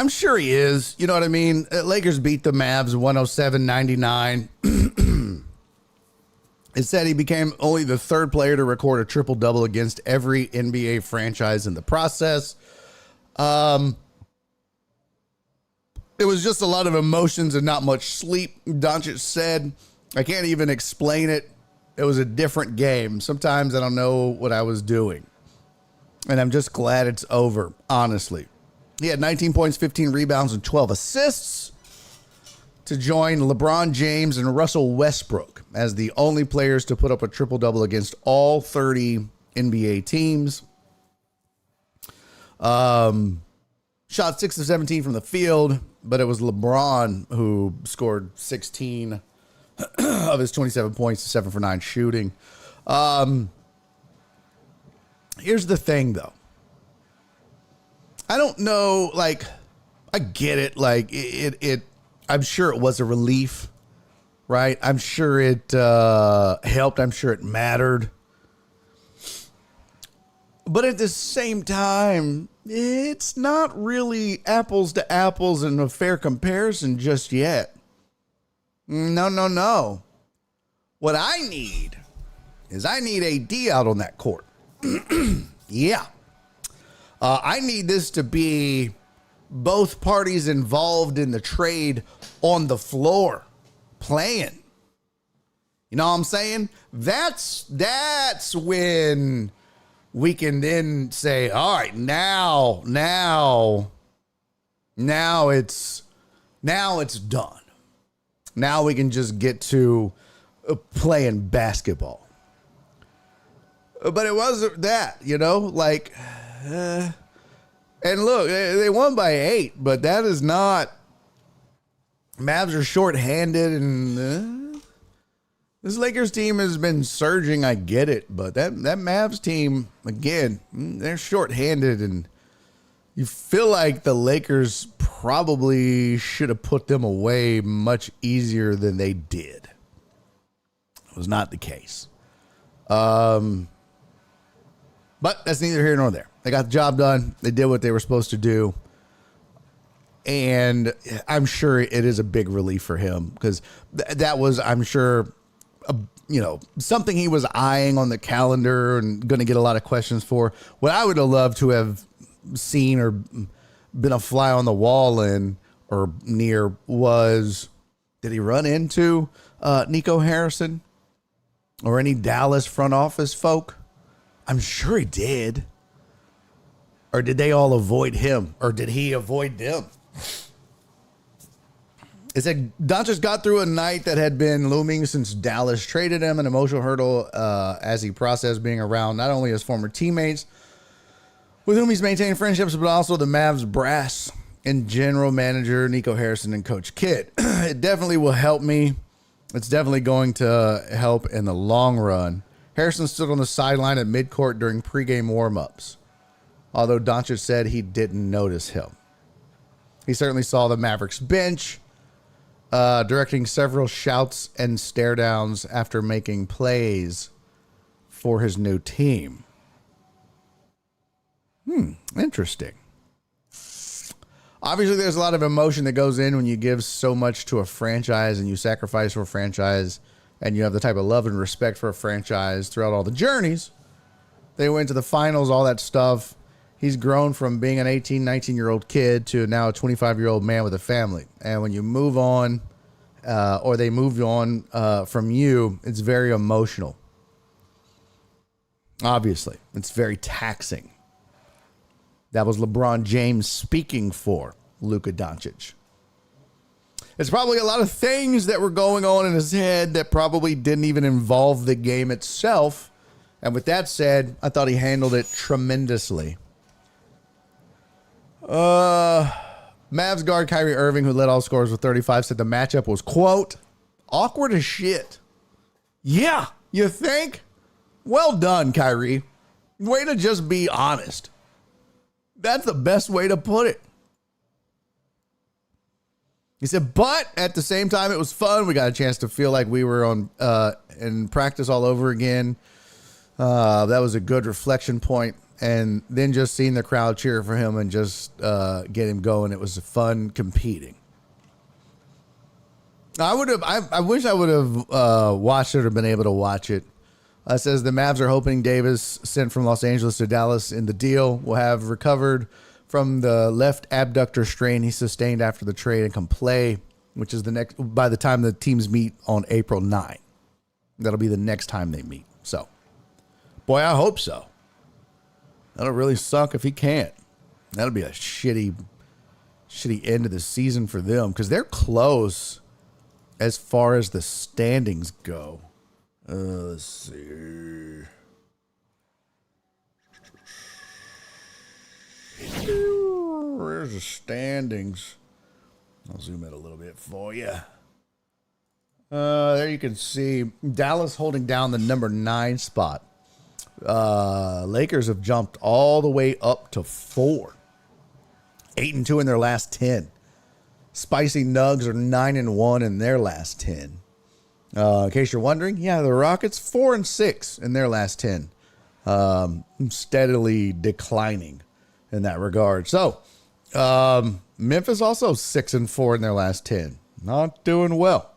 Speaker 2: sure he is. You know what I mean? Lakers beat the Mavs 107-99. It said he became only the third player to record a triple-double against every NBA franchise in the process. It was just a lot of emotions and not much sleep, Doncic said. I can't even explain it. It was a different game. Sometimes I don't know what I was doing. And I'm just glad it's over, honestly. He had 19 points, 15 rebounds, and 12 assists to join LeBron James and Russell Westbrook as the only players to put up a triple-double against all 30 NBA teams. Shot 6 of 17 from the field, but it was LeBron who scored 16 of his 27 points, 7 for 9 shooting. Here's the thing, though. I don't know, like, I get it. Like, it I'm sure it was a relief, right? I'm sure it helped. I'm sure it mattered. But at the same time, it's not really apples to apples and a fair comparison just yet. No. What I need is AD out on that court. Yeah. I need this to be both parties involved in the trade on the floor playing. You know what I'm saying? That's when we can then say, all right, now it's done. Now we can just get to playing basketball. But it wasn't that, you know, like, and look, they won by 8, but that is not, Mavs are shorthanded, and this Lakers team has been surging. I get it, but that Mavs team, again, they're shorthanded, and you feel like the Lakers probably should have put them away much easier than they did. It was not the case. But that's neither here nor there. They got the job done. They did what they were supposed to do. And I'm sure it is a big relief for him because that was, I'm sure, something he was eyeing on the calendar and going to get a lot of questions for. What I would have loved to have seen or been a fly on the wall in or near was, did he run into Nico Harrison or any Dallas front office folk? I'm sure he did. Or did they all avoid him? Or did he avoid them? It said Doncic got through a night that had been looming since Dallas traded him, an emotional hurdle as he processed being around not only his former teammates, with whom he's maintained friendships, but also the Mavs brass and general manager Nico Harrison and Coach Kidd. It definitely will help me. It's definitely going to help in the long run. Harrison stood on the sideline at midcourt during pregame warmups, although Doncic said he didn't notice him. He certainly saw the Mavericks bench, directing several shouts and stare downs after making plays for his new team. Interesting. Obviously, there's a lot of emotion that goes in when you give so much to a franchise and you sacrifice for a franchise and you have the type of love and respect for a franchise throughout all the journeys. They went to the finals, all that stuff. He's grown from being an 18, 19-year-old kid to now a 25-year-old man with a family. And when you move on, or they move on from you, it's very emotional. Obviously, it's very taxing. That was LeBron James speaking for Luka Doncic. It's probably a lot of things that were going on in his head that probably didn't even involve the game itself. And with that said, I thought he handled it tremendously. Mavs guard Kyrie Irving, who led all scorers with 35, said the matchup was, quote, awkward as shit. Yeah, you think? Well done, Kyrie. Way to just be honest. That's the best way to put it. He said, but at the same time, it was fun. We got a chance to feel like we were on in practice all over again. That was a good reflection point. And then just seeing the crowd cheer for him and just get him going, it was fun competing. I wish I would have watched it or been able to watch it. It says the Mavs are hoping Davis, sent from Los Angeles to Dallas in the deal, will have recovered from the left abductor strain he sustained after the trade and can play, which is by the time the teams meet on April 9. That'll be the next time they meet. So, boy, I hope so. That'll really suck if he can't. That'll be a shitty end of the season for them because they're close as far as the standings go. Let's see. Where's the standings? I'll zoom in a little bit for you. There you can see Dallas holding down the number 9 spot. Lakers have jumped all the way up to 4. 8-2 in their last 10. Spicy Nugs are 9-1 in their last 10. In case you're wondering, yeah, the Rockets 4-6 in their last 10. Steadily declining in that regard. So, Memphis also 6-4 in their last 10. Not doing well.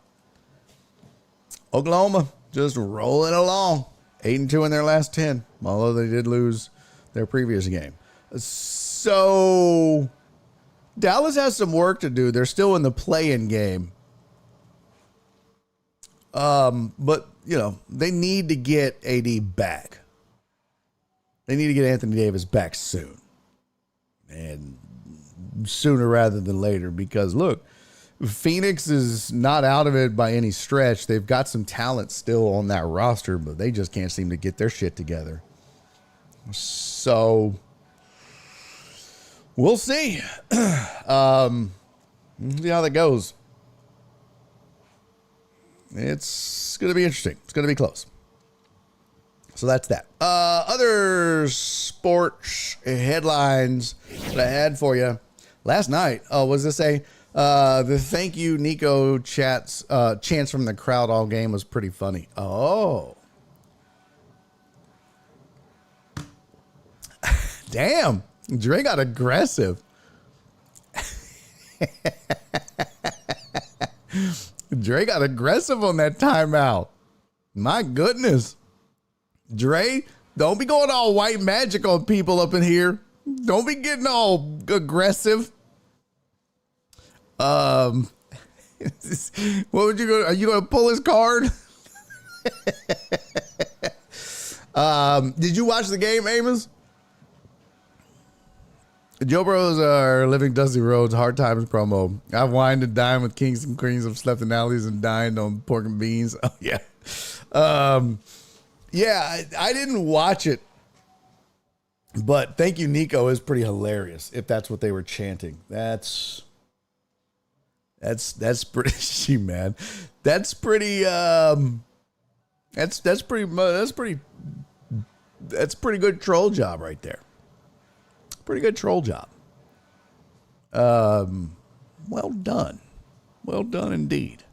Speaker 2: Oklahoma just rolling along. 8-2 in their last 10, although they did lose their previous game. So, Dallas has some work to do. They're still in the play-in game. But, you know, they need to get AD back. They need to get Anthony Davis back soon. And sooner rather than later, because look, Phoenix is not out of it by any stretch. They've got some talent still on that roster, but they just can't seem to get their shit together. So we'll see. See how that goes. It's going to be interesting. It's going to be close. So that's that. Other sports headlines that I had for you last night. Was this the thank you Nico chants from the crowd all game was pretty funny. Oh, damn. Dre got aggressive. Dre got aggressive on that timeout. My goodness. Dre, don't be going all white magic on people up in here. Don't be getting all aggressive. What would you go? Are you going to pull his card? Did you watch the game, Amos? Joe Burrow's Living Dusty Roads Hard Times promo. I've wined and dined with kings and queens. I've slept in alleys and dined on pork and beans. Oh, yeah. Yeah, I didn't watch it. But thank you, Nico, is pretty hilarious if that's what they were chanting. That's pretty man. That's pretty that's pretty good troll job right there. Pretty good troll job. Well done. Well done indeed.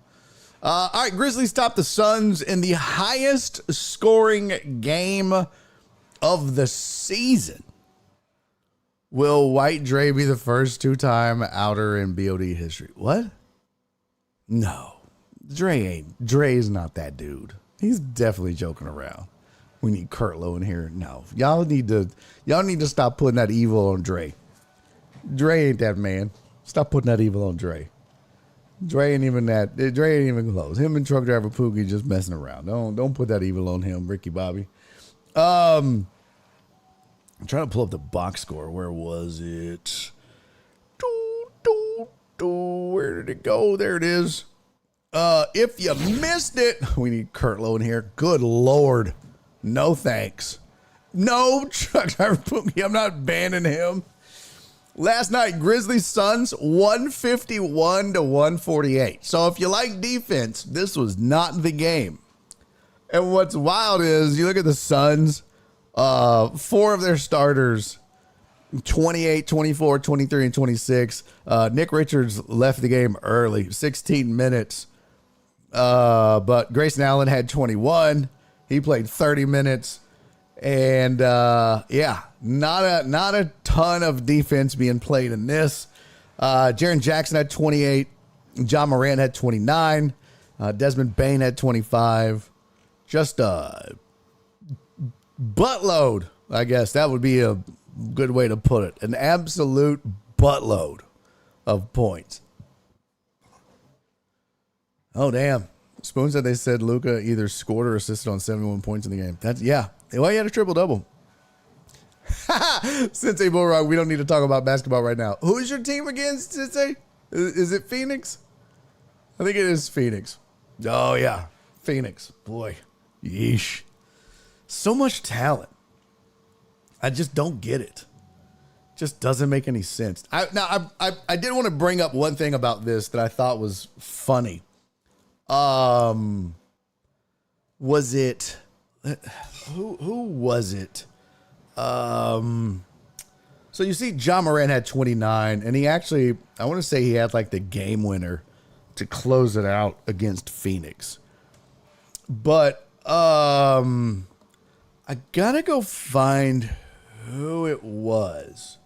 Speaker 2: All right, Grizzlies top the Suns in the highest scoring game of the season. Will White Dre be the first two-time outer in BOD history? What? No. Dre is not that dude. He's definitely joking around. We need Kurt Lowe in here. No. Y'all need to stop putting that evil on Dre. Dre ain't that man. Stop putting that evil on Dre. Dre ain't even that. Dre ain't even close. Him and truck driver Pookie just messing around. Don't put that evil on him, Ricky Bobby. I'm trying to pull up the box score. Where was it? Where did it go? There it is. If you missed it, we need Kurt Lowe in here. Good Lord. No thanks. No, truck driver put me. I'm not banning him. Last night, Grizzlies Suns 151 to 148. So if you like defense, this was not the game. And what's wild is you look at the Suns, 4 of their starters, 28, 24, 23, and 26. Nick Richards left the game early, 16 minutes. But Grayson Allen had 21. He played 30 minutes. And not a ton of defense being played in this. Jaren Jackson had 28. John Morant had 29. Desmond Bane had 25. Just a buttload, I guess. That would be a good way to put it. An absolute buttload of points. Oh, damn. Spoon said they said Luka either scored or assisted on 71 points in the game. Well, he had a triple-double. Sensei Bullrock, we don't need to talk about basketball right now. Who's your team again, Sensei? Is it Phoenix? I think it is Phoenix. Oh, yeah. Phoenix. Boy. Yeesh. So much talent. I just don't get it. Just doesn't make any sense. I did want to bring up one thing about this that I thought was funny. Was it who was it? So you see John Morant had 29, and he actually, I want to say he had like the game winner to close it out against Phoenix. But I gotta go find who it was.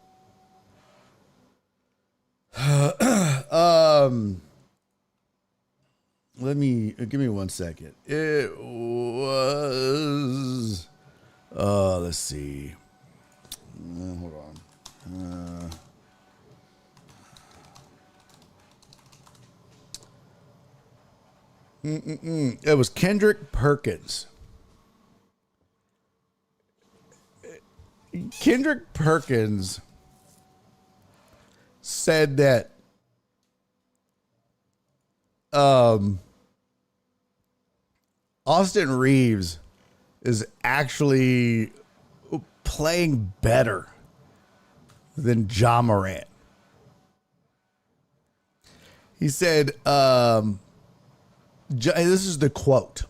Speaker 2: Give me 1 second. It was, let's see. Hold on. It was Kendrick Perkins. Kendrick Perkins said that Austin Reeves is actually playing better than Ja Morant. He said, this is the quote.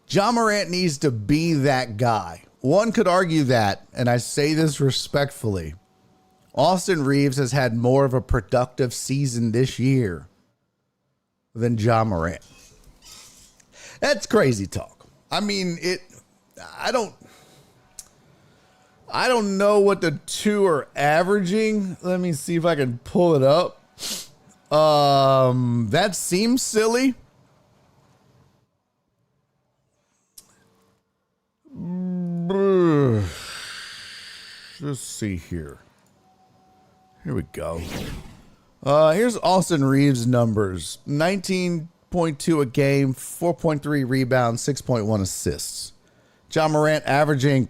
Speaker 2: Ja Morant needs to be that guy. One could argue that, and I say this respectfully, Austin Reeves has had more of a productive season this year than Ja Morant. That's crazy talk. I mean, I don't know what the two are averaging. Let me see if I can pull it up. That seems silly. Let's see here. Here we go. Here's Austin Reeves' numbers. 19.2 a game, 4.3 rebounds, 6.1 assists. Ja Morant averaging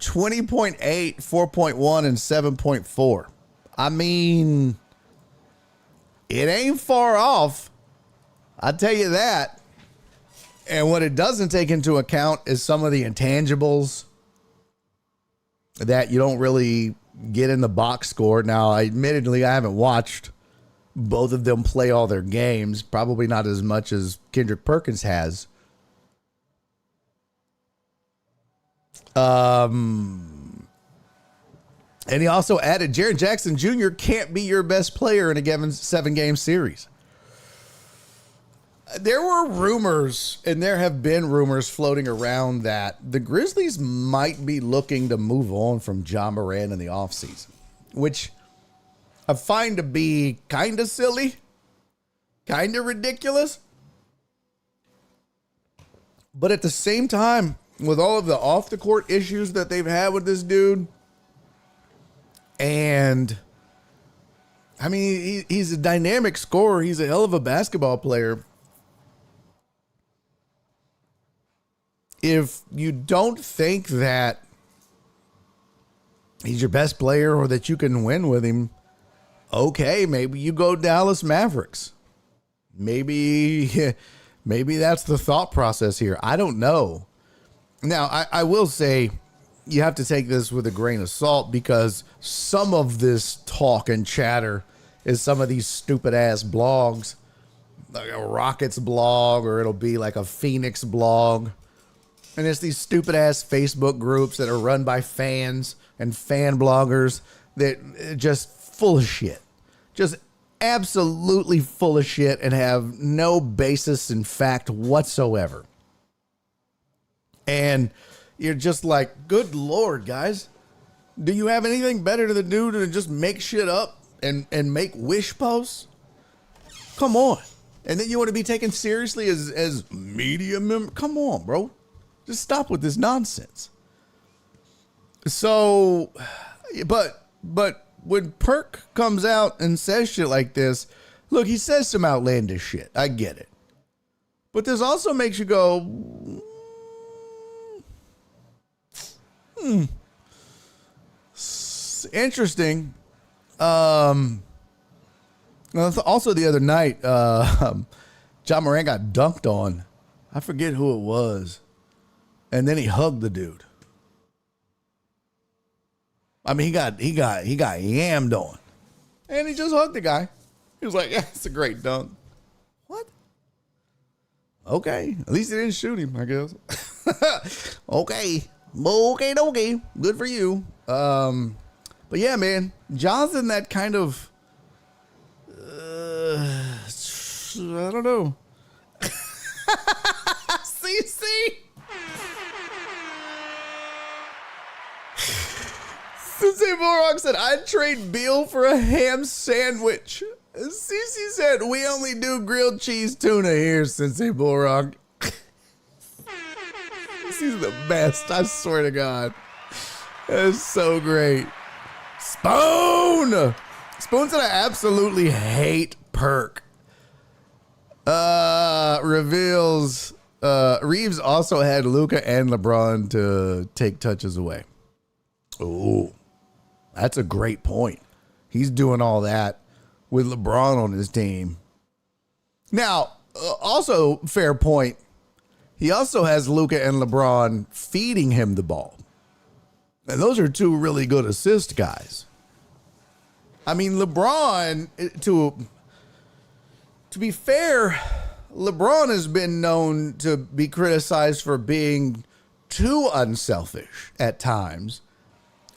Speaker 2: 20.8, 4.1, and 7.4. I mean, it ain't far off. I'll tell you that. And what it doesn't take into account is some of the intangibles that you don't really get in the box score. Now, admittedly, I haven't watched both of them play all their games. Probably not as much as Kendrick Perkins has. And he also added, Jaren Jackson Jr. can't be your best player in a given 7-game series. There were rumors, and there have been rumors floating around that the Grizzlies might be looking to move on from Ja Morant in the offseason, which I find to be kind of silly, kind of ridiculous. But at the same time, with all of the off-the-court issues that they've had with this dude, and I mean, he's a dynamic scorer. He's a hell of a basketball player. If you don't think that he's your best player or that you can win with him, Okay, maybe you go Dallas Mavericks. Maybe that's the thought process here. I don't know. Now, I will say you have to take this with a grain of salt because some of this talk and chatter is some of these stupid ass blogs, like a Rockets blog, or it'll be like a Phoenix blog. And it's these stupid ass Facebook groups that are run by fans and fan bloggers that just full of shit. Just absolutely full of shit and have no basis in fact whatsoever. And you're just like, good Lord, guys. Do you have anything better to do than just make shit up and make wish posts? Come on. And then you want to be taken seriously as media member? Come on, bro. Just stop with this nonsense. So, but when Perk comes out and says shit like this, look, he says some outlandish shit. I get it. But this also makes you go, interesting. Also the other night, John Moran got dunked on. I forget who it was. And then he hugged the dude. I mean, he got yammed on. And he just hugged the guy. He was like, yeah, it's a great dunk. What? Okay. At least he didn't shoot him, I guess. Okay. Good for you. But yeah, man, John's in that kind of, I don't know. CC. Sensei Bulrock said, I'd trade Beal for a ham sandwich. CC said, we only do grilled cheese tuna here, Sensei Bulrock. He's the best, I swear to God. That's so great. Spoon said, I absolutely hate Perk. Reveals Reeves also had Luka and LeBron to take touches away. Oh, that's a great point. He's doing all that with LeBron on his team. Now, also fair point. He also has Luka and LeBron feeding him the ball. And those are two really good assist guys. I mean, LeBron, to be fair, LeBron has been known to be criticized for being too unselfish at times.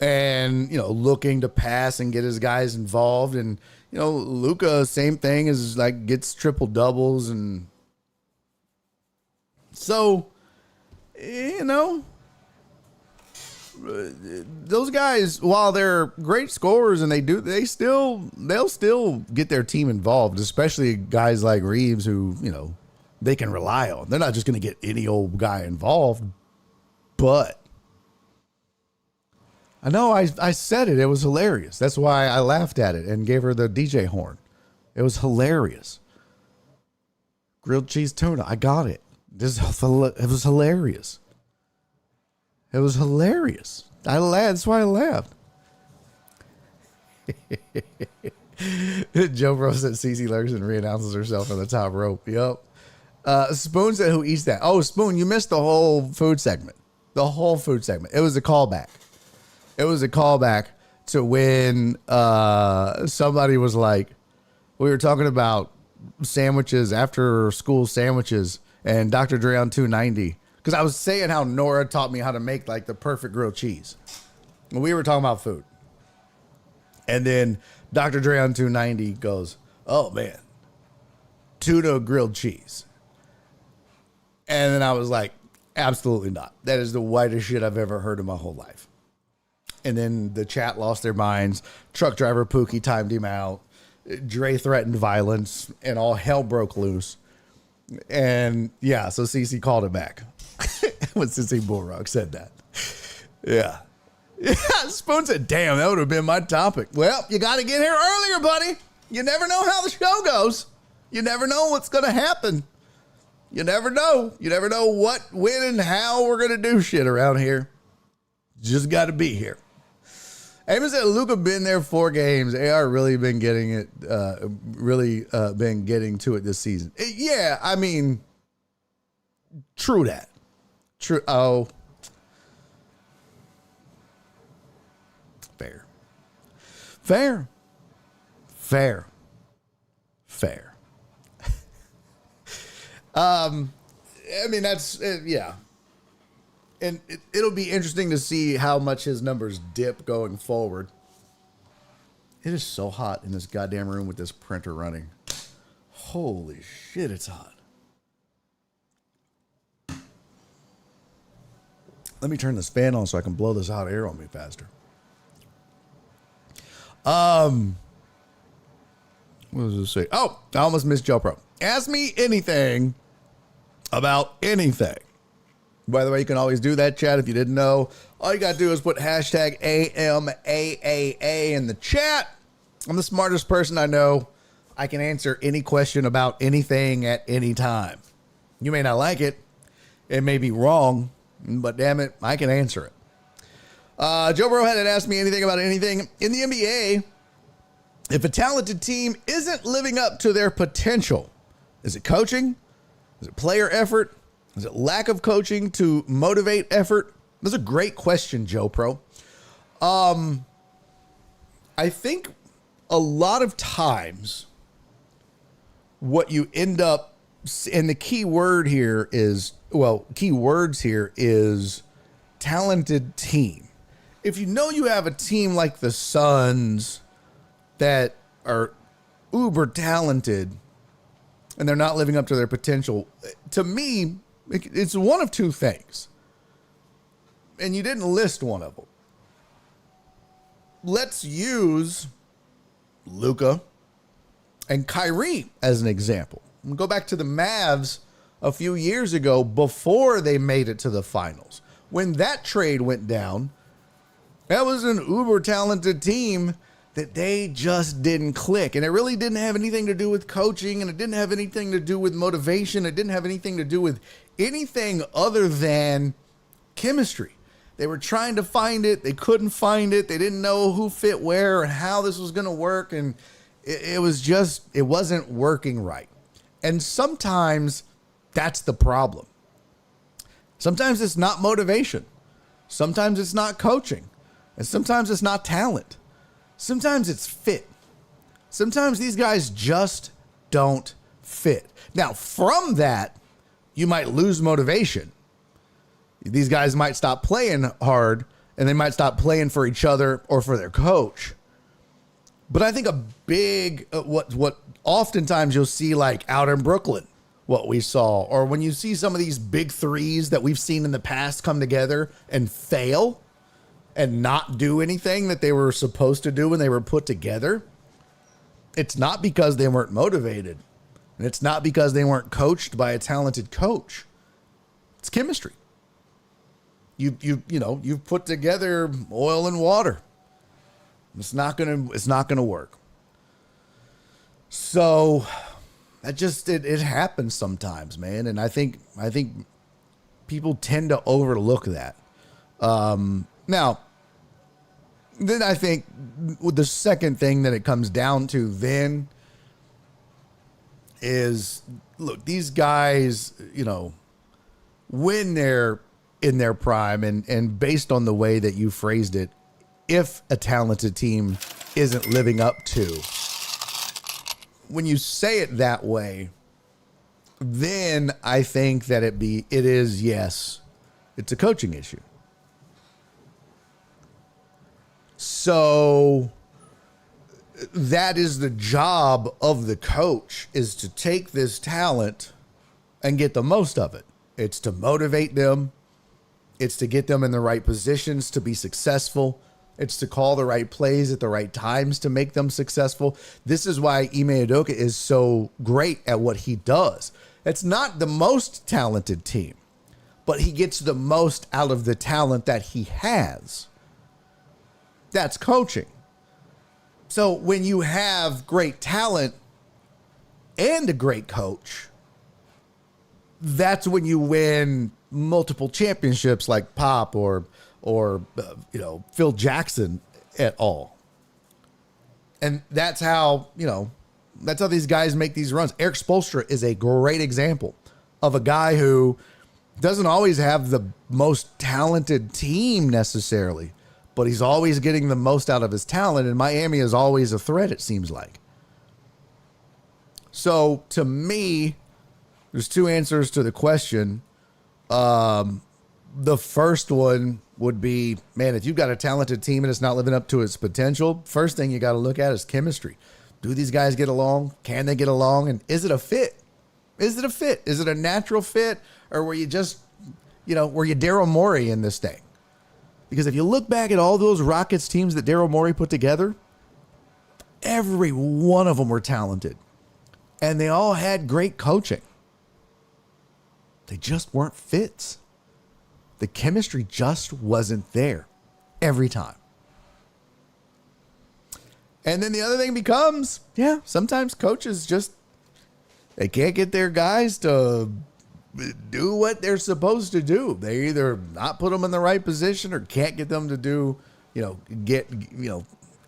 Speaker 2: And, you know, looking to pass and get his guys involved. And, you know, Luka, same thing, is like gets triple doubles. And so, you know, those guys, while they're great scorers and they'll still get their team involved, especially guys like Reeves who, you know, they can rely on. They're not just going to get any old guy involved, but I know I said it. It was hilarious. That's why I laughed at it and gave her the DJ horn. It was hilarious. Grilled cheese tuna. I got it. It was hilarious. It was hilarious. That's why I laughed. Joe Bro said Cece Larson reannounces herself on the top rope. Yep. Spoon said, who eats that? Oh, Spoon, you missed the whole food segment. The whole food segment. It was a callback. It was a callback to when somebody was like, we were talking about sandwiches, after school sandwiches, and Dr. Dre on 290. Because I was saying how Nora taught me how to make like the perfect grilled cheese. And we were talking about food. And then Dr. Dre on 290 goes, oh man, tuna grilled cheese. And then I was like, absolutely not. That is the whitest shit I've ever heard in my whole life. And then the chat lost their minds. Truck driver Pookie timed him out. Dre threatened violence and all hell broke loose. And yeah, so CC called it back when Sissy Bullrock said that. Yeah. Yeah, Spoon said, damn, that would have been my topic. Well, you got to get here earlier, buddy. You never know how the show goes. You never know what's going to happen. You never know. You never know what, when, and how we're going to do shit around here. Just got to be here. Amos said Luka been there 4 games. AR really been getting it, been getting to it this season. Yeah, I mean, true that. True. Oh, fair. I mean, that's, yeah. And it'll be interesting to see how much his numbers dip going forward. It is so hot in this goddamn room with this printer running. Holy shit, it's hot. Let me turn this fan on so I can blow this hot air on me faster. What does this say? Oh, I almost missed Joe Pro. Ask me anything about anything. By the way, you can always do that, chat, if you didn't know. All you got to do is put hashtag AMAAA in the chat. I'm the smartest person I know. I can answer any question about anything at any time. You may not like it. It may be wrong, but damn it, I can answer it. Joe Burrow hadn't asked me anything about anything. In the NBA, if a talented team isn't living up to their potential, is it coaching? Is it player effort? Is it lack of coaching to motivate effort? That's a great question, Joe Pro. I think a lot of times what you end up, and the key word here is, key words here is talented team. If you know you have a team like the Suns that are uber talented and they're not living up to their potential, to me, it's one of two things. And you didn't list one of them. Let's use Luka and Kyrie as an example. We'll go back to the Mavs a few years ago before they made it to the finals. When that trade went down, that was an uber talented team that they just didn't click. And it really didn't have anything to do with coaching, and it didn't have anything to do with motivation. It didn't have anything to do with anything other than chemistry. They were trying to find it. They couldn't find it. They didn't know who fit where and how this was going to work. And it wasn't working right. And sometimes that's the problem. Sometimes it's not motivation. Sometimes it's not coaching. And sometimes it's not talent. Sometimes it's fit. Sometimes these guys just don't fit. Now, from that, you might lose motivation. These guys might stop playing hard, and they might stop playing for each other or for their coach. But I think a big, what oftentimes you'll see, like out in Brooklyn, what we saw, or when you see some of these big threes that we've seen in the past come together and fail and not do anything that they were supposed to do when they were put together, it's not because they weren't motivated. And it's not because they weren't coached by a talented coach. It's chemistry. You've put together oil and water. It's not gonna work. So that just it happens sometimes, man. And I think people tend to overlook that. Now, then I think the second thing that it comes down to then is, look, these guys, when they're in their prime, and based on the way that you phrased it, if a talented team isn't living up to, when you say it that way, then I think that it's a coaching issue. So that is the job of the coach, is to take this talent and get the most of it. It's to motivate them. It's to get them in the right positions to be successful. It's to call the right plays at the right times to make them successful. This is why Ime Udoka is so great at what he does. It's not the most talented team, but he gets the most out of the talent that he has. That's coaching. So when you have great talent and a great coach, that's when you win multiple championships like Pop or Phil Jackson at all. And that's how these guys make these runs. Eric Spoelstra is a great example of a guy who doesn't always have the most talented team necessarily, but he's always getting the most out of his talent, and Miami is always a threat, it seems like. So, to me, there's two answers to the question. The first one would be, man, if you've got a talented team and it's not living up to its potential, first thing you got to look at is chemistry. Do these guys get along? Can they get along? And is it a fit? Is it a fit? Is it a natural fit? Or were you just, were you Daryl Morey in this thing? Because if you look back at all those Rockets teams that Daryl Morey put together, every one of them were talented. And they all had great coaching. They just weren't fits. The chemistry just wasn't there every time. And then the other thing becomes, sometimes coaches they can't get their guys to do what they're supposed to do. They either not put them in the right position or can't get them to do,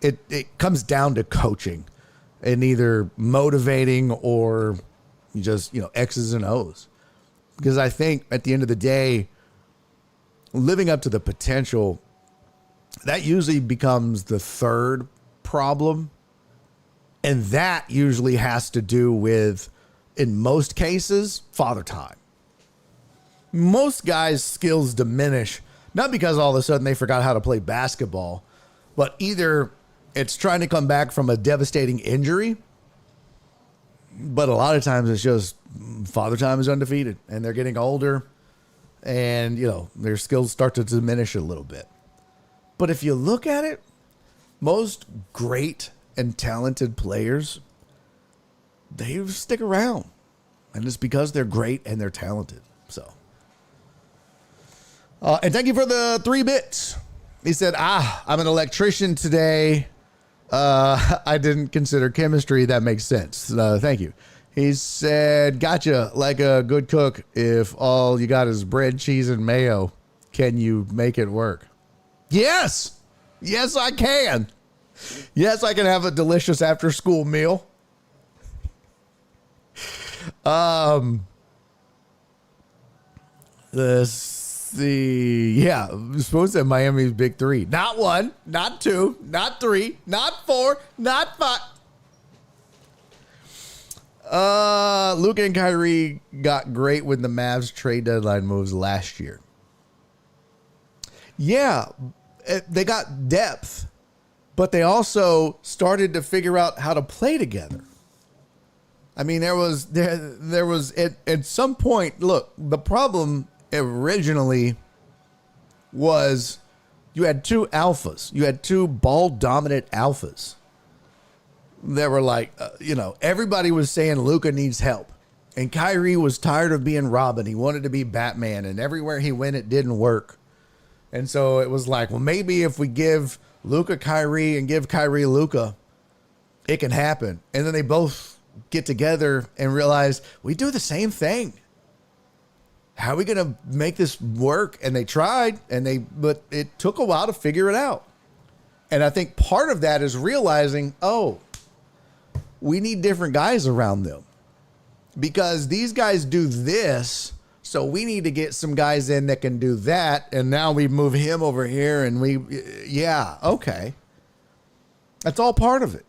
Speaker 2: it comes down to coaching and either motivating or just, X's and O's. Because I think at the end of the day, living up to the potential, that usually becomes the third problem. And that usually has to do with, in most cases, father time. Most guys' skills diminish, not because all of a sudden they forgot how to play basketball, but either it's trying to come back from a devastating injury, but a lot of times it's just father time is undefeated and they're getting older and, their skills start to diminish a little bit. But if you look at it, most great and talented players, they stick around. And it's because they're great and they're talented. So, and thank you for the 3 bits. He said, I'm an electrician today. I didn't consider chemistry. That makes sense. Thank you. He said, gotcha. Like a good cook, if all you got is bread, cheese, and mayo, can you make it work? Yes. Yes, I can. Yes, I can have a delicious after school meal. Let's see. Yeah, I'm supposed to have Miami's big 3. Not 1, not 2, not 3, not 4, not 5. Luka and Kyrie got great when the Mavs trade deadline moves last year. Yeah, they got depth, but they also started to figure out how to play together. I mean, there was at some point, look, the problem originally was you had 2 alphas. You had 2 ball dominant alphas. That were like, everybody was saying Luka needs help. And Kyrie was tired of being Robin. He wanted to be Batman. And everywhere he went, it didn't work. And so it was like, well, maybe if we give Luka Kyrie and give Kyrie Luka, it can happen. And then they both get together and realize we do the same thing. How are we going to make this work? And they tried, but it took a while to figure it out. And I think part of that is realizing, we need different guys around them because these guys do this. So we need to get some guys in that can do that. And now we move him over here and okay. That's all part of it.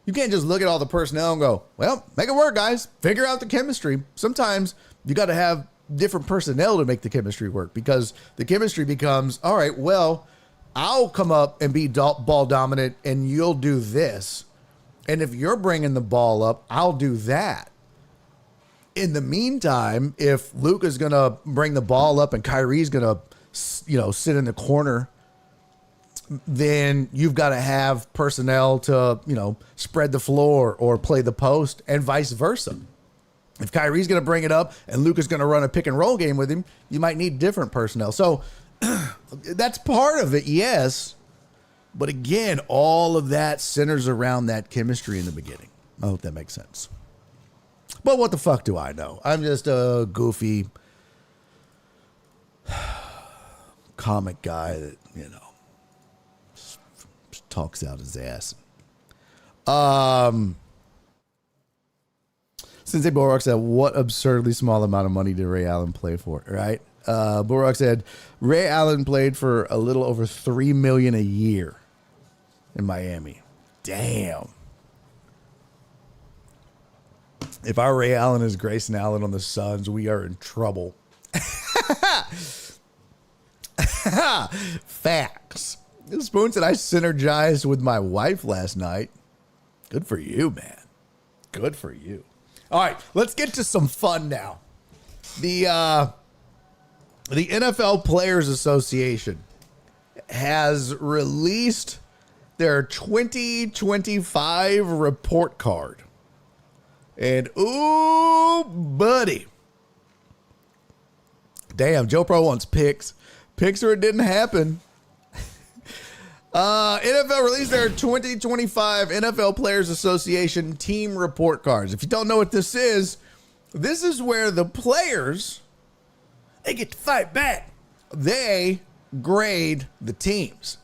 Speaker 2: You can't just look at all the personnel and go, well, make it work, guys. Figure out the chemistry. Sometimes you got to have different personnel to make the chemistry work because the chemistry becomes, all right, well, I'll come up and be ball dominant and you'll do this. And if you're bringing the ball up, I'll do that. In the meantime, if Luka's going to bring the ball up and Kyrie's going to, sit in the corner, then you've got to have personnel to, spread the floor or play the post and vice versa. If Kyrie's going to bring it up and Luka's going to run a pick and roll game with him, you might need different personnel. So that's part of it, yes. But again, all of that centers around that chemistry in the beginning. I hope that makes sense. But what the fuck do I know? I'm just a goofy comic guy that, talks out his ass. Sensei Bulrock said, what absurdly small amount of money did Ray Allen play for, right? Bulrock said, Ray Allen played for a little over $3 million a year in Miami. Damn. If our Ray Allen is Grayson Allen on the Suns, we are in trouble. Facts. Spoon said, I synergized with my wife last night. Good for you, man. Good for you. All right, let's get to some fun now. The NFL Players Association has released their 2025 report card. And, ooh, buddy. Damn, Joe Pro wants picks. Picks or it didn't happen. NFL released their 2025 NFL Players Association team report cards. If you don't know what this is where the players, they get to fight back. They grade the teams.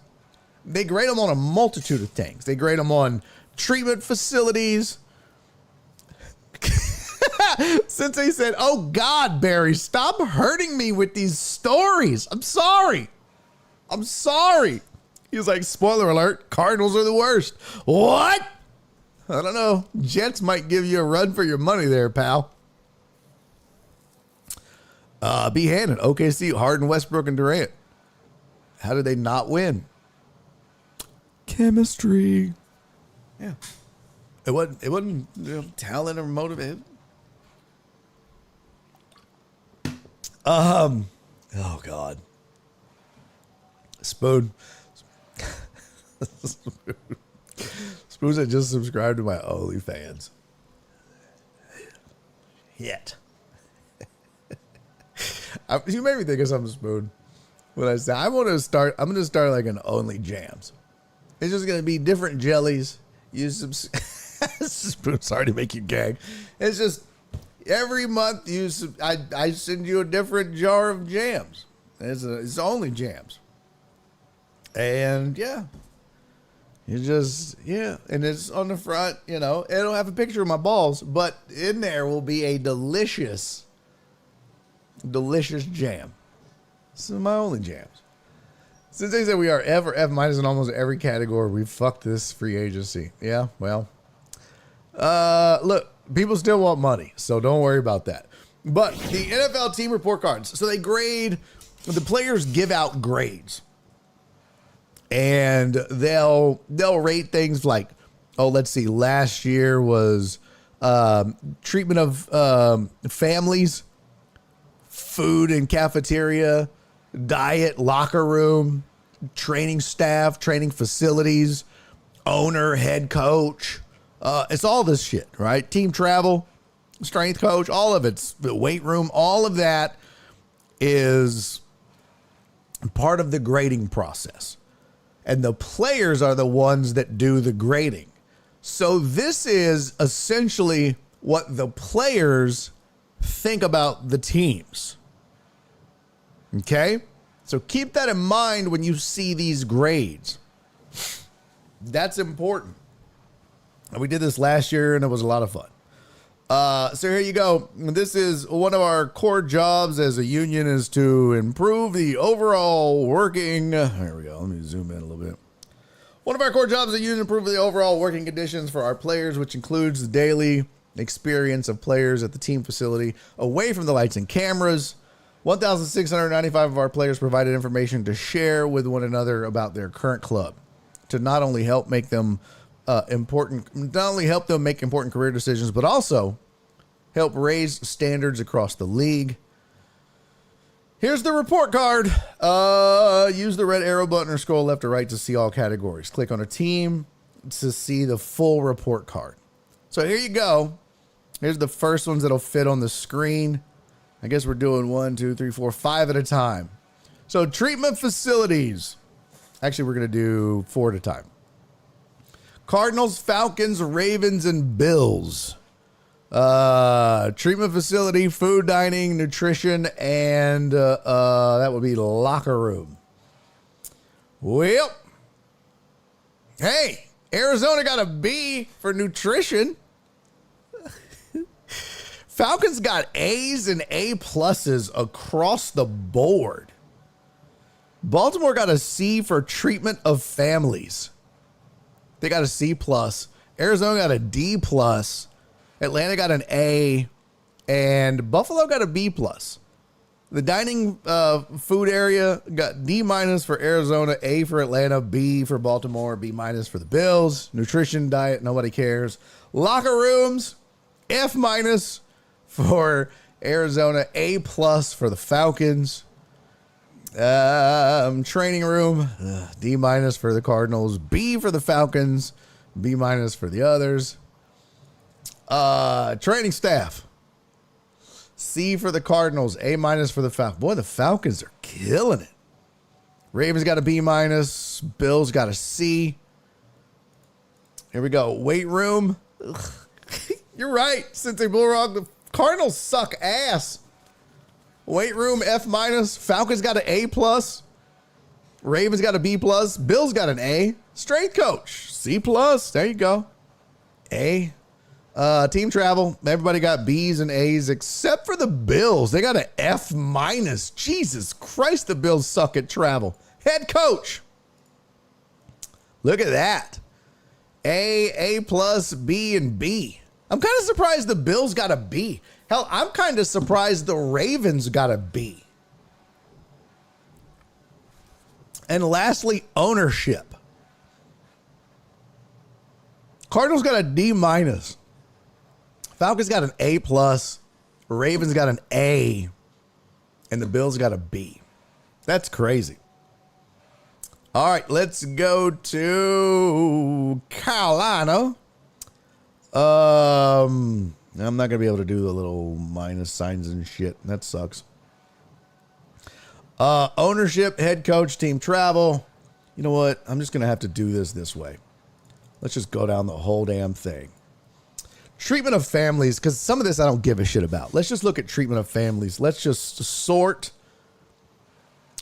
Speaker 2: They grade them on a multitude of things. They grade them on treatment facilities. Sensei said, oh God, Barry, stop hurting me with these stories. I'm sorry. He was like, spoiler alert, Cardinals are the worst. What? I don't know. Jets might give you a run for your money there, pal. B. Hannon, OKC, Harden, Westbrook, and Durant. How did they not win? Chemistry. Yeah. It wasn't talent or motivation. Oh God. Spoon. Spoon said just subscribe to my OnlyFans. Yet. You made me think of something, Spoon. When I said I'm gonna start like an Only Jams. It's just gonna be different jellies. Spoon, sorry to make you gag. It's just every month I send you a different jar of jams. It's only jams. And yeah. And it's on the front, it'll have a picture of my balls, but in there will be a delicious jam. This is my only jams. Since they said we are F minus in almost every category, we fucked this free agency. Yeah, well, look, people still want money, so don't worry about that. But the NFL team report cards, so the players give out grades. And they'll rate things like, let's see, last year was treatment of families, food and cafeteria, diet, locker room, training staff, training facilities, owner, head coach. It's all this shit, right? Team travel, strength coach, all of it's the weight room. All of that is part of the grading process. And the players are the ones that do the grading. So this is essentially what the players think about the teams. Okay? So keep that in mind when you see these grades. That's important. And we did this last year and it was a lot of fun. So here you go. This is one of our core jobs as a union is to improve the overall working. There we go. Let me zoom in a little bit. One of our core jobs as a union is to improve the overall working conditions for our players, which includes the daily experience of players at the team facility away from the lights and cameras. 1,695 of our players provided information to share with one another about their current club to not only help make them make important career decisions, but also help raise standards across the league. Here's the report card. Use the red arrow button or scroll left or right to see all categories. Click on a team to see the full report card. So here you go. Here's the first ones that'll fit on the screen. I guess we're doing 1, 2, 3, 4, 5 at a time. So treatment facilities. Actually, we're going to do 4 at a time. Cardinals, Falcons, Ravens, and Bills. Treatment facility, food, dining, nutrition, and that would be locker room. Well, Hey, Arizona got a B for nutrition. Falcons got A's and A pluses across the board. Baltimore got a C for treatment of families. They got a C plus. Arizona got a D plus. Atlanta got an A, and Buffalo got a B plus. The dining food area got D minus for Arizona, A for Atlanta, B for Baltimore, B minus for the Bills. Nutrition, diet, nobody cares. Locker rooms, F minus for Arizona, A plus for the Falcons. Training room, D minus for the Cardinals, B for the Falcons, B minus for the others. Training staff, C for the Cardinals, A minus for the Falcons. Boy, the Falcons are killing it. Ravens got a B minus, Bills got a C. Here we go. Weight room. You're right, Cincy Bullrock. The Cardinals suck ass. Weight room, F minus. Falcons got an A plus. Ravens got a B plus. Bills got an A. Strength coach, C plus. There you go. A. Team travel, everybody got B's and A's except for the Bills. They got an F minus. Jesus Christ, the Bills suck at travel. Head coach. Look at that. A plus, B, and B. I'm kind of surprised the Bills got a B. Hell, I'm kind of surprised the Ravens got a B. And lastly, ownership. Cardinals got a D minus. Falcons got an A plus. Ravens got an A. And the Bills got a B. That's crazy. All right, let's go to Carolina. I'm not going to be able to do the little minus signs and shit. That sucks. Ownership, head coach, team travel. You know what? I'm just going to have to do this way. Let's just go down the whole damn thing. Treatment of families, because some of this I don't give a shit about. Let's just look at treatment of families. Let's just sort.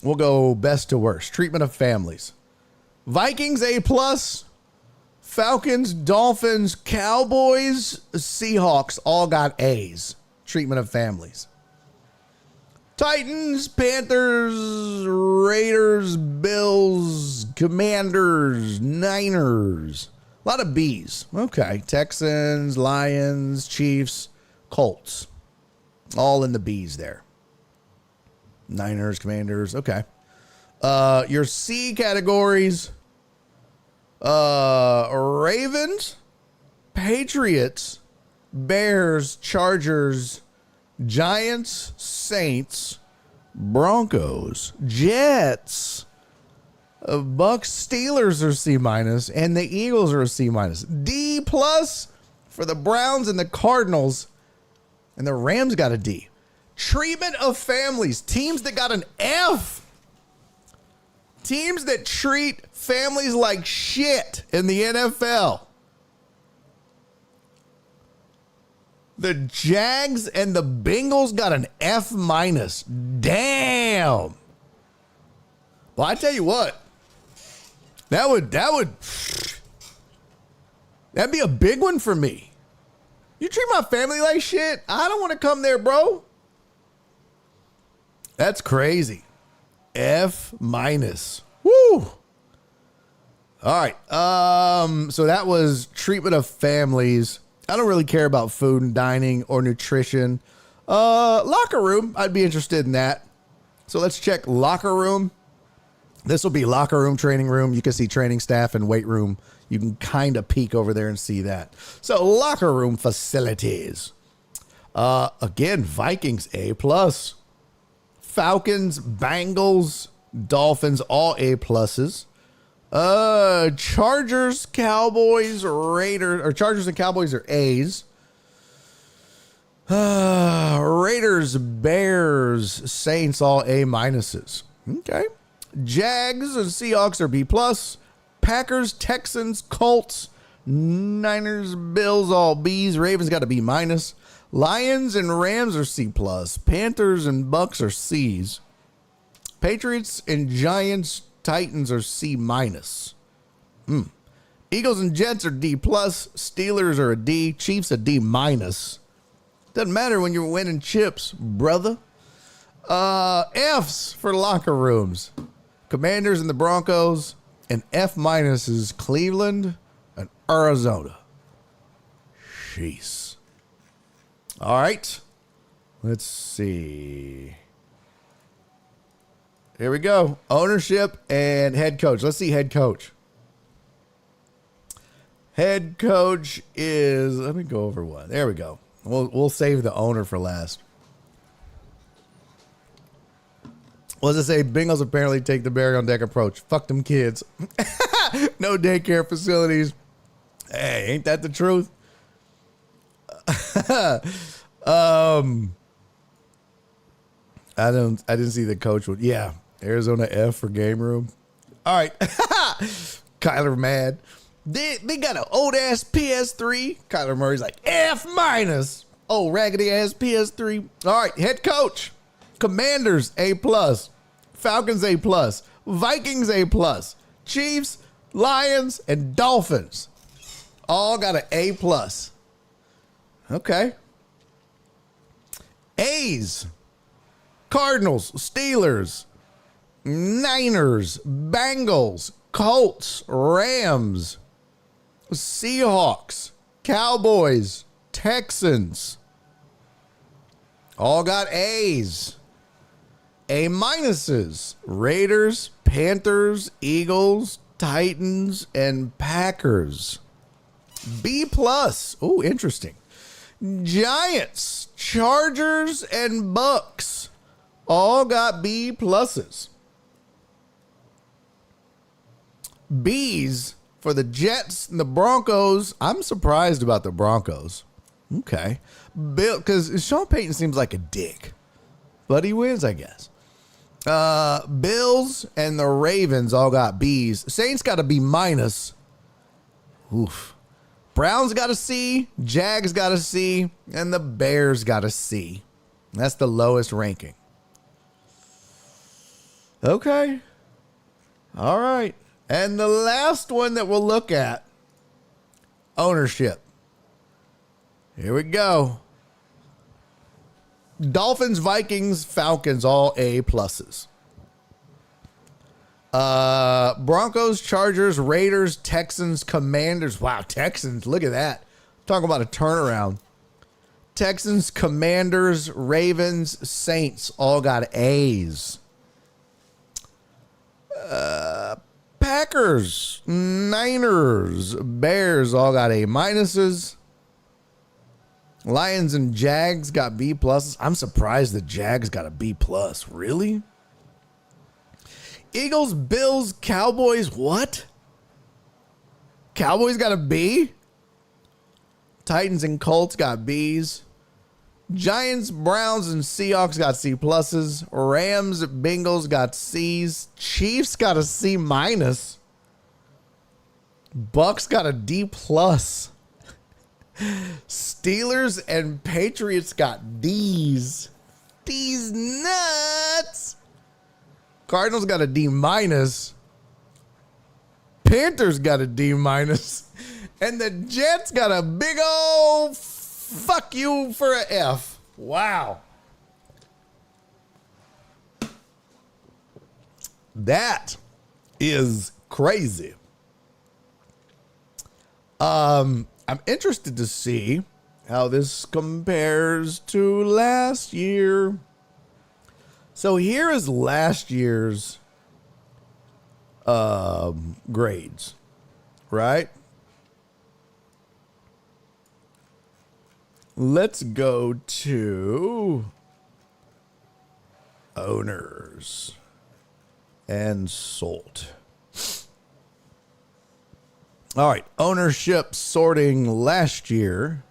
Speaker 2: We'll go best to worst. Treatment of families. Vikings, A plus. Falcons, Dolphins, Cowboys, Seahawks all got A's. Treatment of families. Titans, Panthers, Raiders, Bills, Commanders, Niners. A lot of B's. Okay. Texans, Lions, Chiefs, Colts. All in the B's there. Niners, Commanders. Okay. Your C categories. Ravens, Patriots, Bears, Chargers, Giants, Saints, Broncos, Jets, Bucks, Steelers are C minus, and the Eagles are a C minus. D plus for the Browns and the Cardinals, and the Rams got a D. Treatment of families, teams that got an F. Teams that treat families like shit in the NFL. The Jags and the Bengals got an F minus. Damn. Well, I tell you what. That'd be a big one for me. You treat my family like shit? I don't want to come there, bro. That's crazy. F minus. Woo. All right. So that was treatment of families. I don't really care about food and dining or nutrition. Locker room. I'd be interested in that. So let's check locker room. This will be locker room, training room. You can see training staff and weight room. You can kind of peek over there and see that. So locker room facilities. Again, Vikings A plus. Falcons, Bengals, Dolphins, all A pluses. Chargers, Cowboys, Raiders, or Chargers and Cowboys are A's. Raiders, Bears, Saints, all A minuses. Okay. Jags and Seahawks are B plus. Packers, Texans, Colts, Niners, Bills, all B's. Ravens got a B minus. Lions and Rams are C plus. Panthers and Bucks are C's. Patriots and Giants, Titans are C minus. Eagles and Jets are D plus. Steelers are a D. Chiefs a D minus. Doesn't matter when you're winning chips, brother. F's for locker rooms. Commanders and the Broncos. And F minus is Cleveland and Arizona. Jeez. All right. Let's see. Here we go. Ownership and head coach. Let's see head coach. Head coach is, let me go over one. There we go. We'll save the owner for last. What does it say? Bengals apparently take the Barry on deck approach. Fuck them kids. No daycare facilities. Hey, ain't that the truth? I didn't see the coach one. Yeah. Arizona F for game room. All right. Kyler mad. They got an old ass PS3. Kyler Murray's like F minus. Oh, raggedy ass PS3. All right, head coach. Commanders A plus. Falcons A plus. Vikings A plus. Chiefs, Lions, and Dolphins all got an A plus. Okay. A's. Cardinals, Steelers, Niners, Bengals, Colts, Rams, Seahawks, Cowboys, Texans. All got A's. A minuses. Raiders, Panthers, Eagles, Titans, and Packers. B plus. Oh, interesting. Giants, Chargers, and Bucks. All got B pluses. B's for the Jets and the Broncos. I'm surprised about the Broncos. Okay. Because Sean Payton seems like a dick. But he wins, I guess. Bills and the Ravens all got B's. Saints got a B minus. Oof. Browns got a C. Jags got a C. And the Bears got a C. That's the lowest ranking. Okay. All right. And the last one that we'll look at, ownership. Here we go. Dolphins, Vikings, Falcons, all A pluses. Broncos, Chargers, Raiders, Texans, Commanders. Wow, Texans, look at that. Talk about a turnaround. Texans, Commanders, Ravens, Saints, all got A's. Packers, Niners, Bears all got A minuses. Lions and Jags got B pluses. I'm surprised the Jags got a B plus. Really? Eagles, Bills, Cowboys. What? Cowboys got a B? Titans and Colts got B's. Giants, Browns, and Seahawks got C pluses. Rams, Bengals got C's. Chiefs got a C minus. Bucks got a D plus. Steelers and Patriots got D's. D's nuts. Cardinals got a D minus. Panthers got a D minus. And the Jets got a big old fuck you for a F. Wow. That is crazy. I'm interested to see how this compares to last year. So here is last year's grades, right? Let's go to owners and sold. All right, ownership sorting last year.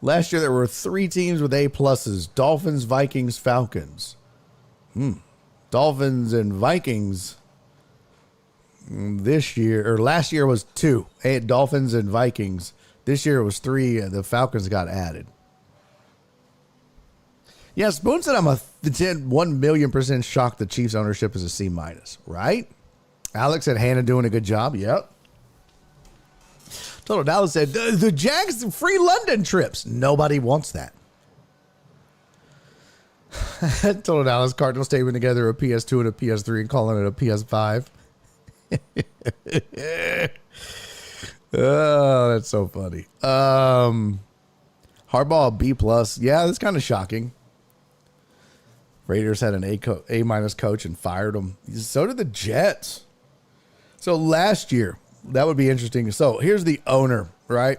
Speaker 2: Last year there were 3 teams with A pluses: Dolphins, Vikings, Falcons. Dolphins and Vikings this year, or last year was 2. Dolphins and Vikings. This year it was 3. The Falcons got added. Yeah, Spoon said I'm 1,000,000% shocked the Chiefs ownership is a C minus, right? Alex said Hannah doing a good job. Yep. Total Dallas said the Jags free London trips. Nobody wants that. Total Dallas Cardinals staying together a PS2 and a PS3 and calling it a PS5. Oh, that's so funny. Harbaugh B+. Yeah, that's kind of shocking. Raiders had an A minus coach and fired him. So did the Jets. So last year, that would be interesting. So here's the owner, right?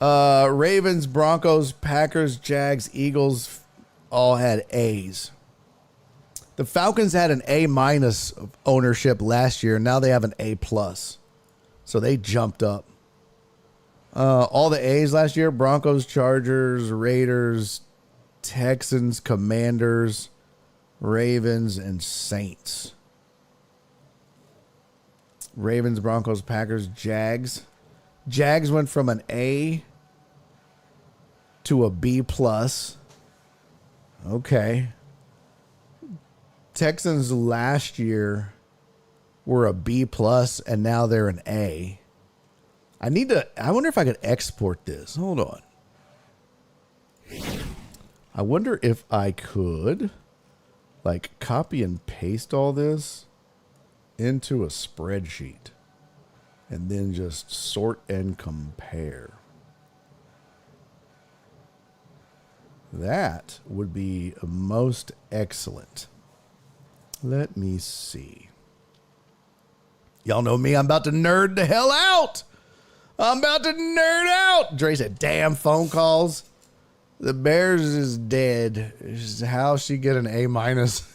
Speaker 2: Ravens, Broncos, Packers, Jags, Eagles all had A's. The Falcons had an A minus ownership last year. Now they have an A plus. So they jumped up. All the A's last year: Broncos, Chargers, Raiders, Texans, Commanders, Ravens, and Saints. Ravens, Broncos, Packers, Jags. Jags went from an A to a B plus. Okay. Texans last year were a B plus, and now they're an A. I wonder if I could export this. Hold on. I wonder if I could like copy and paste all this into a spreadsheet and then just sort and compare. That would be most excellent. Let me see. Y'all know me. I'm about to nerd the hell out. I'm about to nerd out. Dre said, damn phone calls. The Bears is dead. How she get an A minus?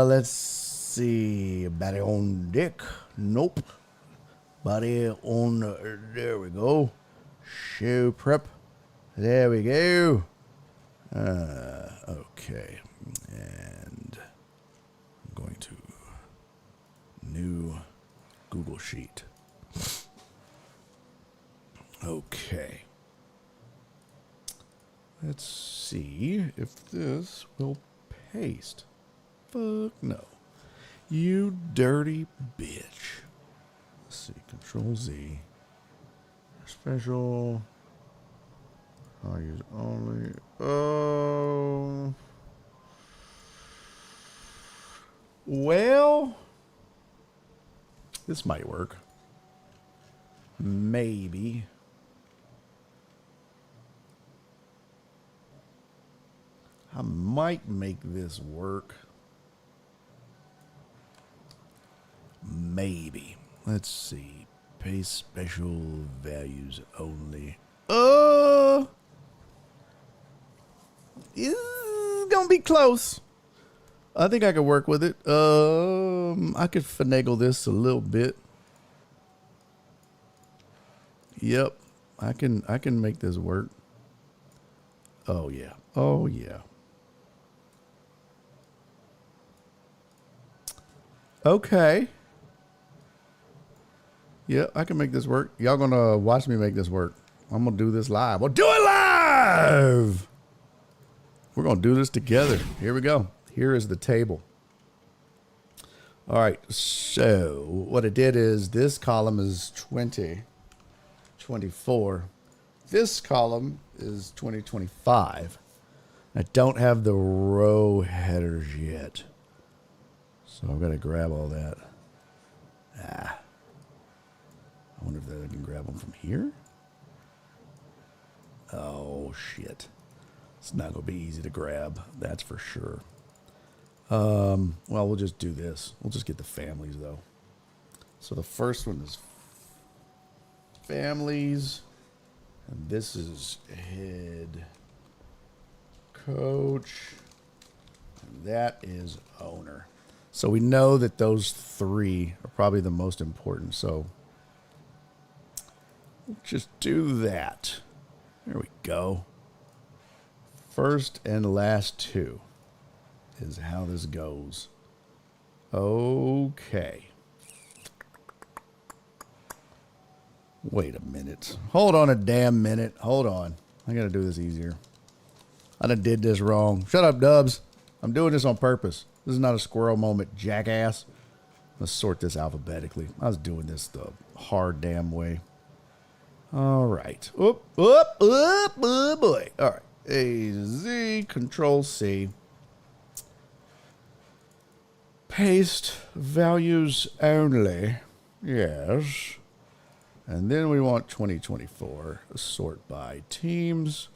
Speaker 2: Let's see. Body on deck. Nope. Body on. There we go. Show prep. There we go. Okay. And I'm going to new Google Sheet. Okay. Let's see if this will paste. Fuck no. You dirty bitch. Let's see. Control Z. Special. I'll use only. Oh. Well. This might work. Maybe. I might make this work. Maybe. Let's see. Paste special values only. It's gonna be close. I think I could work with it. I could finagle this a little bit. Yep. I can make this work. Oh yeah. Oh yeah. Okay. Yeah, I can make this work. Y'all gonna watch me make this work. I'm gonna do this live. We'll do it live. We're gonna do this together. Here we go. Here is the table. All right. So what I did is this column is 2024. This column is 2025. I don't have the row headers yet. So I've got to grab all that. I wonder if I can grab them from here. Oh, shit. It's not going to be easy to grab. That's for sure. Well, we'll just do this. We'll just get the families, though. So the first one is families. And this is head coach. And that is owner. So we know that those three are probably the most important. So we'll just do that. There we go. First and last two is how this goes. Okay. Wait a minute. Hold on a damn minute. Hold on. I got to do this easier. I done did this wrong. Shut up, Dubs. I'm doing this on purpose. This is not a squirrel moment, jackass. Let's sort this alphabetically. I was doing this the hard damn way. All right. Oop, oh boy. All right. A, Z, Control C. Paste values only. Yes. And then we want 2024. Sort by teams.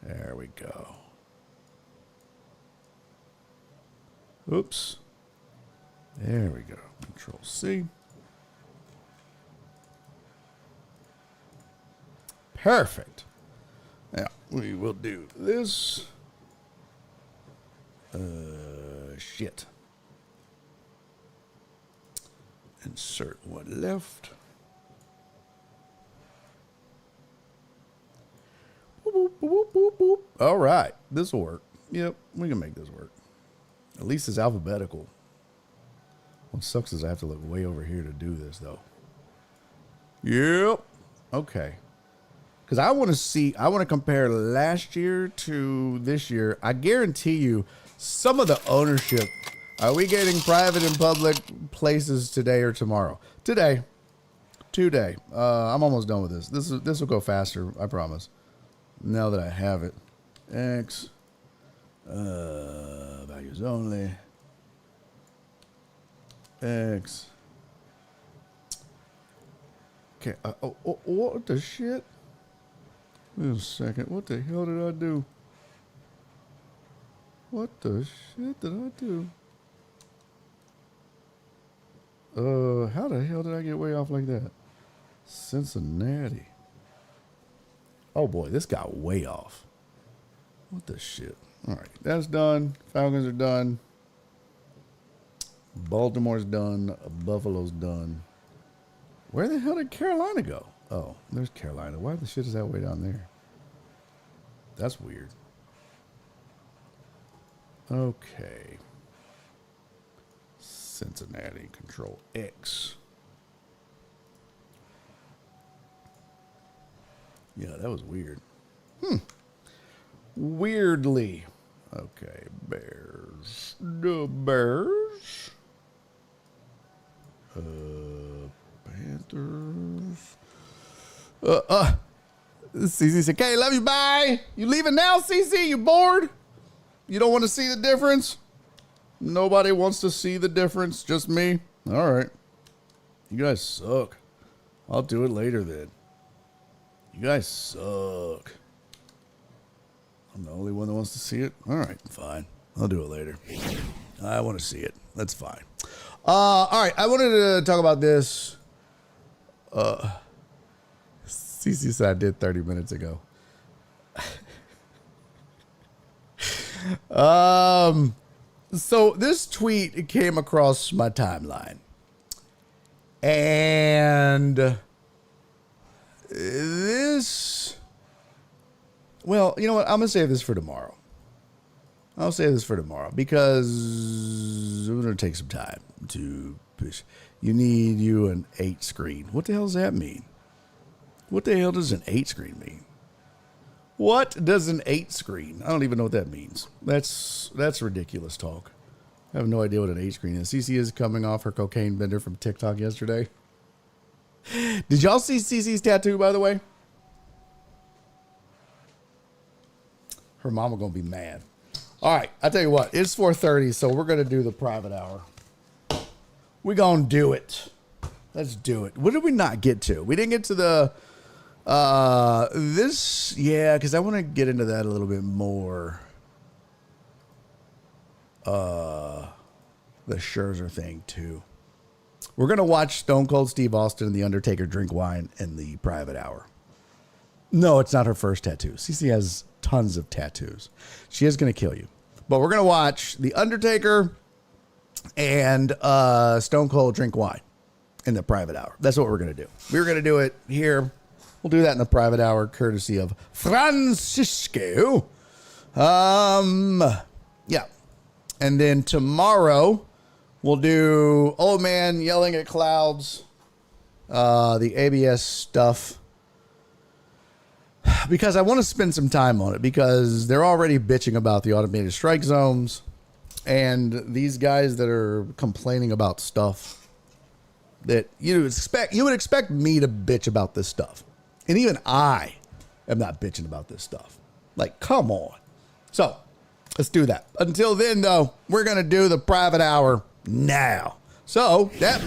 Speaker 2: There we go. Oops. There we go. Control C. Perfect. Now, we will do this. Shit. Insert one left. Boop, boop, boop, boop, boop. All right. This will work. Yep, we can make this work. At least it's alphabetical. What sucks is I have to look way over here to do this, though. Yep. Okay. Because I want to compare last year to this year. I guarantee you some of the ownership. Are we getting private and public places today or tomorrow? Today. I'm almost done with this. This will go faster, I promise. Now that I have it. X. Values only. X. Okay. What the shit? Wait a second. What the hell did I do? What the shit did I do? How the hell did I get way off like that? Cincinnati. Oh boy, this got way off. What the shit? All right, that's done. Falcons are done. Baltimore's done. Buffalo's done. Where the hell did Carolina go? Oh, there's Carolina. Why the shit is that way down there? That's weird. Okay. Cincinnati, Control X. Yeah, that was weird. Weirdly. Okay, Bears. The Bears. Panthers. CC said, okay, love you, bye. You leaving now, CC? You bored? You don't want to see the difference? Nobody wants to see the difference, just me? All right. You guys suck. I'll do it later then. You guys suck. I'm the only one that wants to see it? All right, fine. I'll do it later. I want to see it. That's fine. All right, I wanted to talk about this. CC said I did 30 minutes ago. So this tweet came across my timeline. And this, well, you know what? I'm going to save this for tomorrow. I'll save this for tomorrow because we're going to take some time to push. You need an 8 screen. What the hell does that mean? What the hell does an 8 screen mean? What does an 8 screen? I don't even know what that means. That's ridiculous talk. I have no idea what an 8 screen is. CC is coming off her cocaine bender from TikTok yesterday. Did y'all see CC's tattoo, by the way? Her mama gonna be mad. All right, I tell you what, it's 4:30, so we're gonna do the private hour. We're gonna do it. Let's do it. What did we not get to? We didn't get to the this, yeah, because I want to get into that a little bit more. The Scherzer thing too. We're gonna watch Stone Cold Steve Austin and The Undertaker drink wine in the private hour. No, it's not her first tattoo. CC has tons of tattoos. She is gonna kill you. But we're gonna watch The Undertaker and Stone Cold drink wine in the private hour. That's what we're gonna do. We're gonna do it here. We'll do that in the private hour, courtesy of Francisco. Yeah. And then tomorrow, we'll do Old Man Yelling at Clouds, the ABS stuff. because I want to spend some time on it because they're already bitching about the automated strike zones and these guys that are complaining about stuff that you would expect me to bitch about this stuff. And even I am not bitching about this stuff. Like, come on. So let's do that. Until then, though, we're going to do the private hour now. So that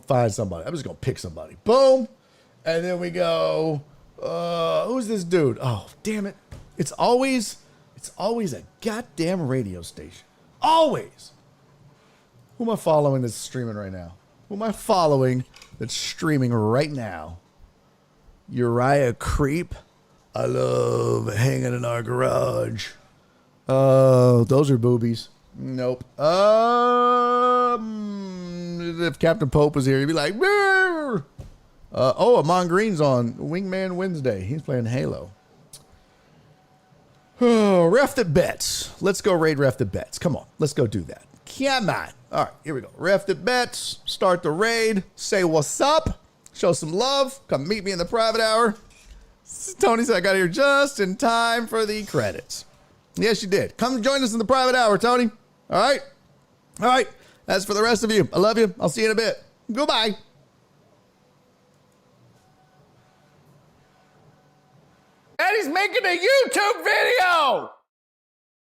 Speaker 2: find somebody. I'm just going to pick somebody. Boom. And then we go, who's this dude? Oh, damn it. It's always a goddamn radio station. Always. Who am I following that's streaming right now? Who am I following that's streaming right now? Uriah Creep. I love hanging in our garage. Those are boobies. Nope. If Captain Pope was here, he'd be like, Amon Green's on Wingman Wednesday. He's playing Halo. Oh, Ref the Bets. Let's go raid Ref the Bets. Come on. Let's go do that. Come on. All right, here we go. Ref the Bets. Start the raid. Say what's up. Show some love. Come meet me in the private hour. Tony said I got here just in time for the credits. Yes, you did. Come join us in the private hour, Tony. All right? All right. As for the rest of you, I love you. I'll see you in a bit. Goodbye.
Speaker 3: And he's making a YouTube video!